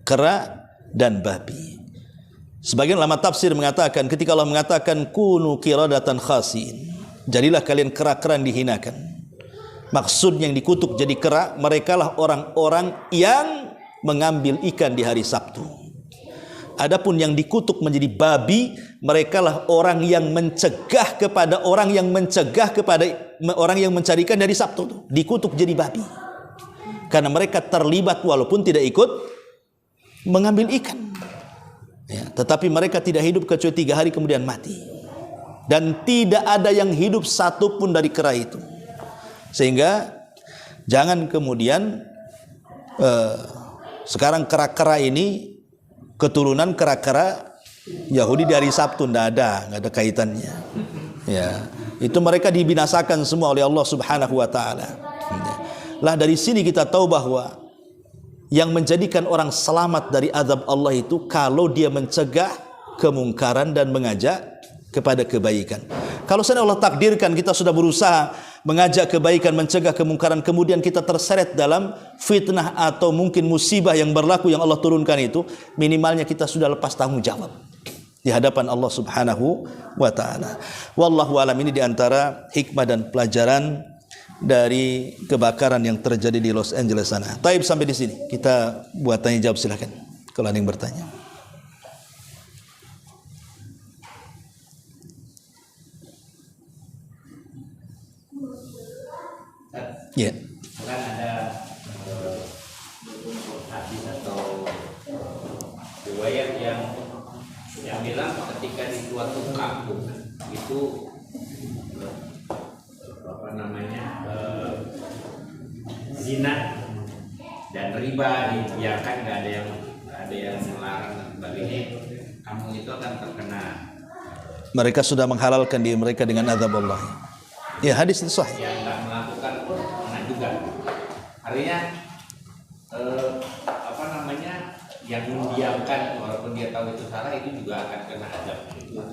Kera dan babi. Sebagian ulama tafsir mengatakan ketika Allah mengatakan kunu qiradatan khasiin, jadilah kalian kera-kera yang dihinakan. Maksudnya yang dikutuk jadi kera, merekalah orang-orang yang mengambil ikan di hari Sabtu. Adapun yang dikutuk menjadi babi, merekalah orang yang mencegah kepada orang yang mencegah kepada orang yang mencari ikan dari Sabtu. Dikutuk jadi babi. Karena mereka terlibat walaupun tidak ikut mengambil ikan. Ya, tetapi mereka tidak hidup kecuali 3 hari kemudian mati. Dan tidak ada yang hidup satu pun dari kera itu. Sehingga jangan kemudian sekarang kera-kera ini keturunan kera-kera Yahudi dari Sabtu, nggak ada kaitannya. Ya, itu mereka dibinasakan semua oleh Allah Subhanahu wa taala. Lah dari sini kita tahu bahwa yang menjadikan orang selamat dari azab Allah itu kalau dia mencegah kemungkaran dan mengajak kepada kebaikan. Kalau seandainya Allah takdirkan kita sudah berusaha mengajak kebaikan, mencegah kemungkaran, kemudian kita terseret dalam fitnah atau mungkin musibah yang berlaku yang Allah turunkan itu, minimalnya kita sudah lepas tanggung jawab di hadapan Allah Subhanahu wa taala. Wallahu alam, ini diantara hikmah dan pelajaran dari kebakaran yang terjadi di Los Angeles sana. Taib, sampai di sini kita buat tanya jawab, silakan kalau ada yang bertanya. Ya. Kan ada hadis atau riwayat yang bilang ketika di suatu kampung itu zina dan riba dibiarkan, nggak ada yang melarang dan sebagainya, kampung itu akan terkena. Mereka sudah menghalalkan diri mereka dengan azab Allah. Ya, hadis itu sahih. Yang nggak melakukan pun kena juga. Artinya yang mendiamkan walaupun dia tahu itu salah, itu juga akan kena azab.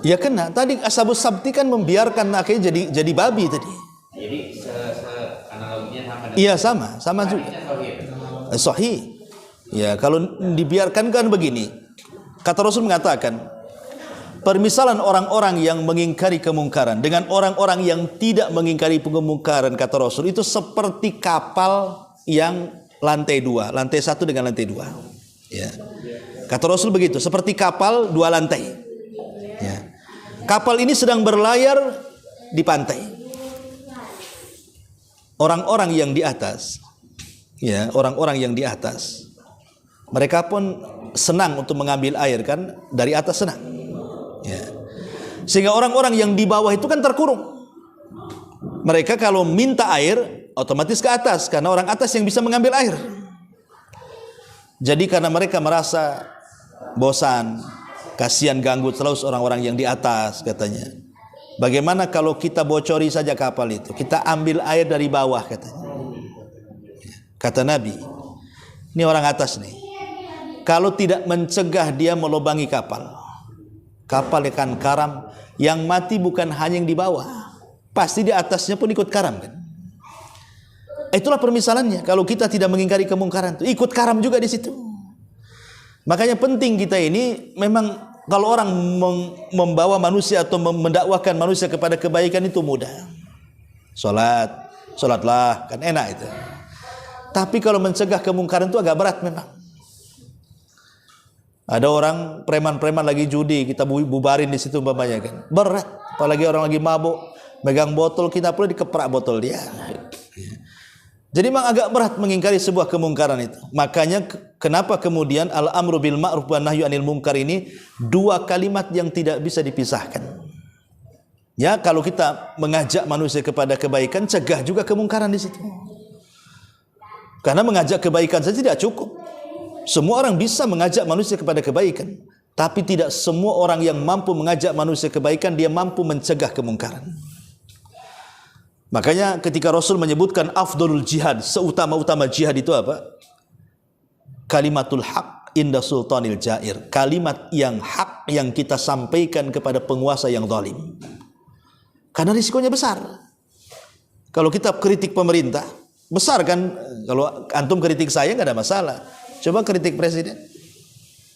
Ya kena. Tadi Ashabus Sabti kan membiarkan, akhirnya jadi babi tadi. Jadi analoginya sama dengan. Iya, sama juga. Sahih. Ya, kalau dibiarkan kan begini. Kata Rasul mengatakan, permisalan orang-orang yang mengingkari kemungkaran dengan orang-orang yang tidak mengingkari kemungkaran, kata Rasul, itu seperti kapal yang lantai 2, lantai 1 dengan lantai 2. Ya. Kata Rasul begitu, seperti kapal 2 lantai. Ya. Kapal ini sedang berlayar di pantai. Orang-orang yang di atas, ya, orang-orang yang di atas, mereka pun senang untuk mengambil air kan, dari atas senang. Ya. Sehingga orang-orang yang di bawah itu kan terkurung. Mereka kalau minta air otomatis ke atas, karena orang atas yang bisa mengambil air. Jadi karena mereka merasa bosan, kasihan ganggu terus orang-orang yang di atas, katanya. Bagaimana kalau kita bocori saja kapal itu, kita ambil air dari bawah, katanya. Kata Nabi, ini orang atas nih, kalau tidak mencegah dia melubangi kapal, kapal akan karam. Yang mati bukan hanya yang di bawah, pasti di atasnya pun ikut karam kan. Itulah permisalannya. Kalau kita tidak mengingkari kemungkaran, itu ikut karam juga di situ. Makanya penting kita ini, memang kalau orang membawa manusia atau mendakwahkan manusia kepada kebaikan itu mudah. Sholatlah, kan enak itu. Tapi kalau mencegah kemungkaran itu agak berat memang. Ada orang preman-preman lagi judi, kita bubarin di situ umpamanya kan. Berat. Apalagi orang lagi mabuk, megang botol, kita perlu dikeprak botol dia. Jadi memang agak berat mengingkari sebuah kemungkaran itu. Makanya kenapa kemudian al-amru bil ma'ruf wa nahyu anil munkar ini dua kalimat yang tidak bisa dipisahkan. Ya, kalau kita mengajak manusia kepada kebaikan, cegah juga kemungkaran di situ. Karena mengajak kebaikan saja tidak cukup. Semua orang bisa mengajak manusia kepada kebaikan, tapi tidak semua orang yang mampu mengajak manusia kebaikan dia mampu mencegah kemungkaran. Makanya ketika Rasul menyebutkan afdalul jihad, seutama-utama jihad itu apa? Kalimatul haq inda sultanil jair. Kalimat yang hak yang kita sampaikan kepada penguasa yang zalim. Karena risikonya besar. Kalau kita kritik pemerintah, besar kan? Kalau antum kritik saya nggak ada masalah. Coba kritik presiden.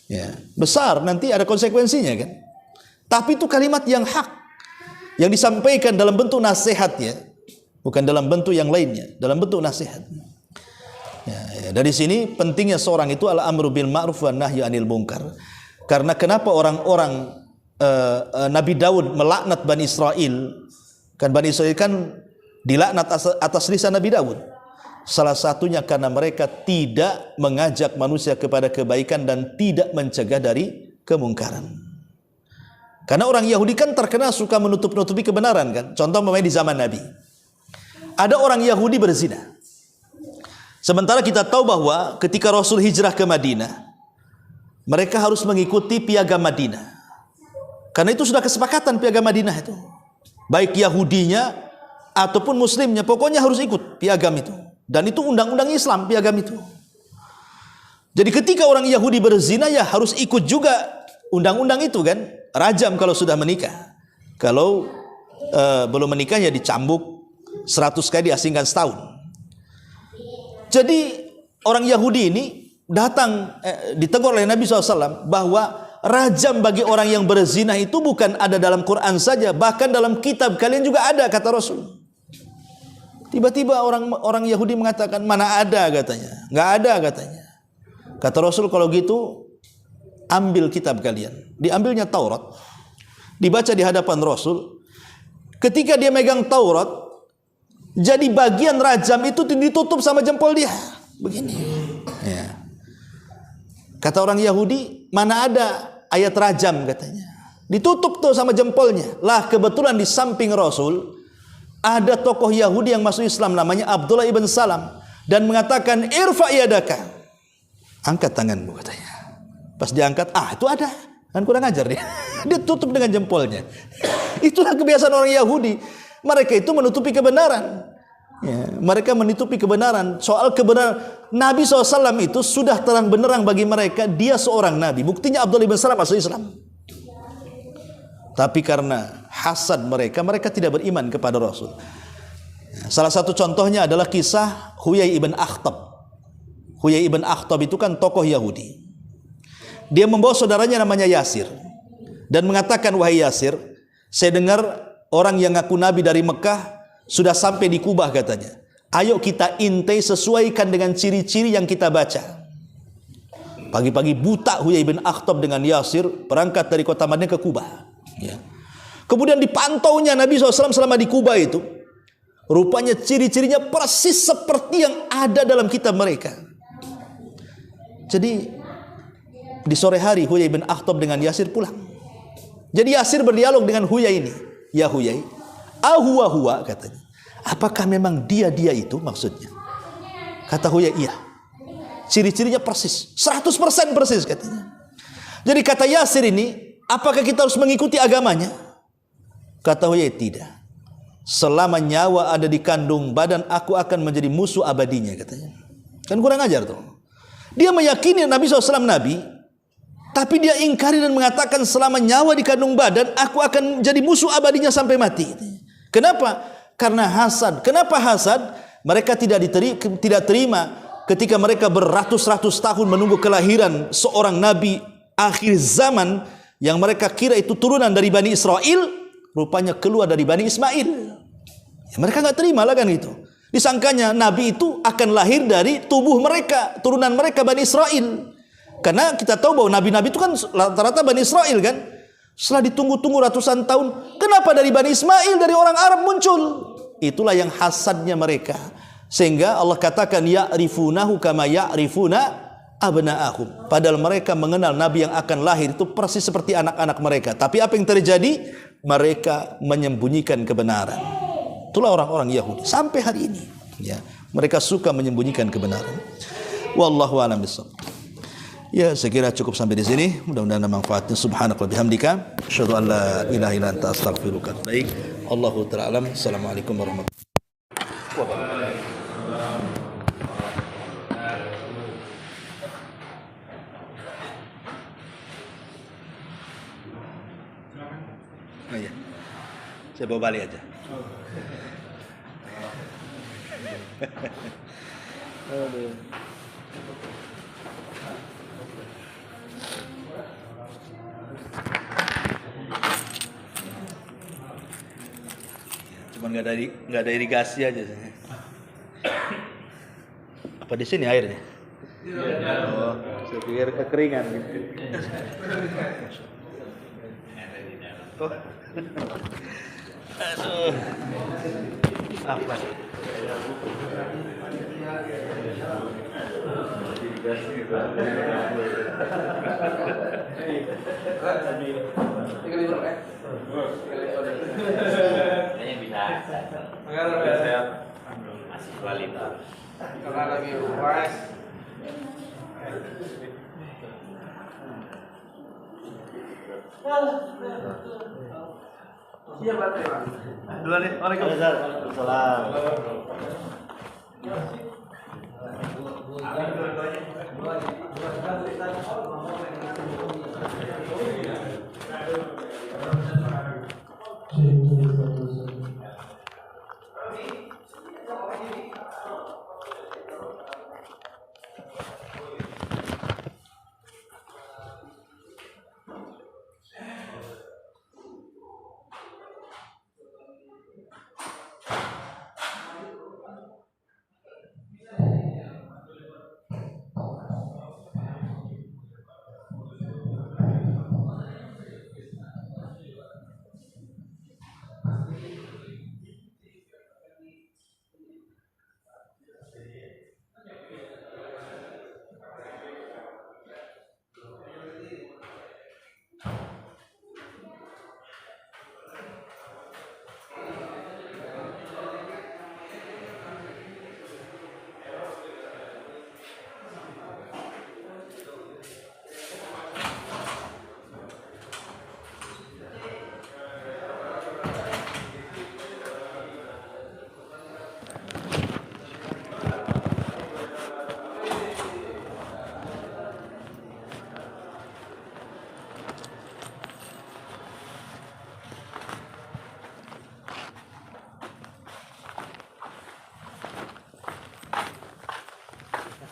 Ya, besar, nanti ada konsekuensinya kan? Tapi itu kalimat yang hak, yang disampaikan dalam bentuk nasihat ya. Bukan dalam bentuk yang lainnya, dalam bentuk nasihat. Ya, dari sini pentingnya seorang itu al-amru bil ma'ruf wa nahyu anil munkar. Karena kenapa orang-orang Nabi Daud melaknat Bani Israel? Kan Bani Israel kan dilaknat atas lisan Nabi Daud. Salah satunya karena mereka tidak mengajak manusia kepada kebaikan dan tidak mencegah dari kemungkaran. Karena orang Yahudi kan terkenal suka menutup-nutupi kebenaran kan. Contoh memang di zaman Nabi. Ada orang Yahudi berzina. Sementara kita tahu bahwa ketika Rasul hijrah ke Madinah, mereka harus mengikuti piagam Madinah. Karena itu sudah kesepakatan piagam Madinah itu. Baik Yahudinya ataupun Muslimnya, pokoknya harus ikut piagam itu. Dan itu undang-undang Islam piagam itu. Jadi ketika orang Yahudi berzina ya harus ikut juga undang-undang itu kan. Rajam kalau sudah menikah. Kalau belum menikah ya dicambuk 100 kali, diasingkan setahun. Jadi orang Yahudi ini datang ditegur oleh Nabi SAW bahwa rajam bagi orang yang berzina itu bukan ada dalam Quran saja, bahkan dalam kitab kalian juga ada, kata Rasul. Tiba-tiba orang Yahudi mengatakan, mana ada katanya, nggak ada katanya. Kata Rasul, kalau gitu ambil kitab kalian. Diambilnya Taurat, dibaca di hadapan Rasul. Ketika dia megang Taurat, jadi bagian rajam itu ditutup sama jempol dia, begini. Ya. Kata orang Yahudi, mana ada ayat rajam katanya. Ditutup tuh sama jempolnya. Lah kebetulan di samping Rasul ada tokoh Yahudi yang masuk Islam namanya Abdullah ibn Salam dan mengatakan irfa yadaka. Angkat tanganmu katanya. Pas diangkat, itu ada. Kan kurang ajar dia. Dia tutup dengan jempolnya. Itulah kebiasaan orang Yahudi. Mereka itu menutupi kebenaran. Ya, mereka menutupi kebenaran. Soal kebenaran Nabi SAW itu sudah terang benderang bagi mereka. Dia seorang Nabi. Buktinya Abdullah bin Salam masuk Islam. Tapi karena hasad mereka, mereka tidak beriman kepada Rasul. Ya, salah satu contohnya adalah kisah Huyai ibn Akhtab. Huyai ibn Akhtab itu kan tokoh Yahudi. Dia membawa saudaranya namanya Yasir dan mengatakan, wahai Yasir, saya dengar orang yang ngaku Nabi dari Mekah sudah sampai di Kubah katanya. Ayo kita intai sesuaikan dengan ciri-ciri yang kita baca. Pagi-pagi buta Huyai bin Akhtab dengan Yasir berangkat dari kota Madinah ke Kubah. Ya. Kemudian dipantaunya Nabi SAW selama di Kubah itu. Rupanya ciri-cirinya persis seperti yang ada dalam kitab mereka. Jadi di sore hari Huyai bin Akhtab dengan Yasir pulang. Jadi Yasir berdialog dengan Huyai ini. Ya Huyai, ahuwa huwa katanya. Apakah memang dia itu maksudnya? Kata Huyai, iya. Ciri-cirinya persis, 100% persis katanya. Jadi kata Yasir ini, apakah kita harus mengikuti agamanya? Kata Huyai, tidak. Selama nyawa ada di kandung badan, aku akan menjadi musuh abadinya katanya. Kan kurang ajar tuh. Dia meyakini Nabi SAW Nabi, tapi dia ingkari dan mengatakan selama nyawa di kandung badan, aku akan jadi musuh abadinya sampai mati. Kenapa? Karena hasad. Kenapa hasad? Mereka tidak terima ketika mereka beratus-ratus tahun menunggu kelahiran seorang Nabi akhir zaman yang mereka kira itu turunan dari Bani Israel, rupanya keluar dari Bani Ismail. Ya, mereka nggak terima lah kan itu. Disangkanya Nabi itu akan lahir dari tubuh mereka, turunan mereka Bani Israel. Karena kita tahu bahwa Nabi-Nabi itu kan rata-rata Bani Israel kan. Setelah ditunggu-tunggu ratusan tahun, kenapa dari Bani Ismail, dari orang Arab muncul? Itulah yang hasadnya mereka. Sehingga Allah katakan ya'rifunahu kama ya'rifuna abna'ahum. Padahal mereka mengenal Nabi yang akan lahir itu persis seperti anak-anak mereka. Tapi apa yang terjadi? Mereka menyembunyikan kebenaran. Itulah orang-orang Yahudi sampai hari ini. Ya, mereka suka menyembunyikan kebenaran. Wallahu a'lam bishawab. Ya, saya kira cukup sampai di sini. Mudah-mudahan ada manfaatnya. Subhanaka wa bihamdika, asyhadu an la ilaha illa anta astaghfiruka wa atubu ilaik. Allahu ta'ala alam. Assalamualaikum warahmatullahi wabarakatuh. Oh iya. Saya bawa balik aja. Aduh. Cuman nggak ada irigasi aja. Apa di sini airnya? Oh, saya pikir kekeringan gitu. Oh. Aduh. Apa? Kayaknya bisa. Masih kualitas. Karena lagi UAS. Iya baterai Pak. Duluan nih. Waalaikumsalam.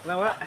Kenapa?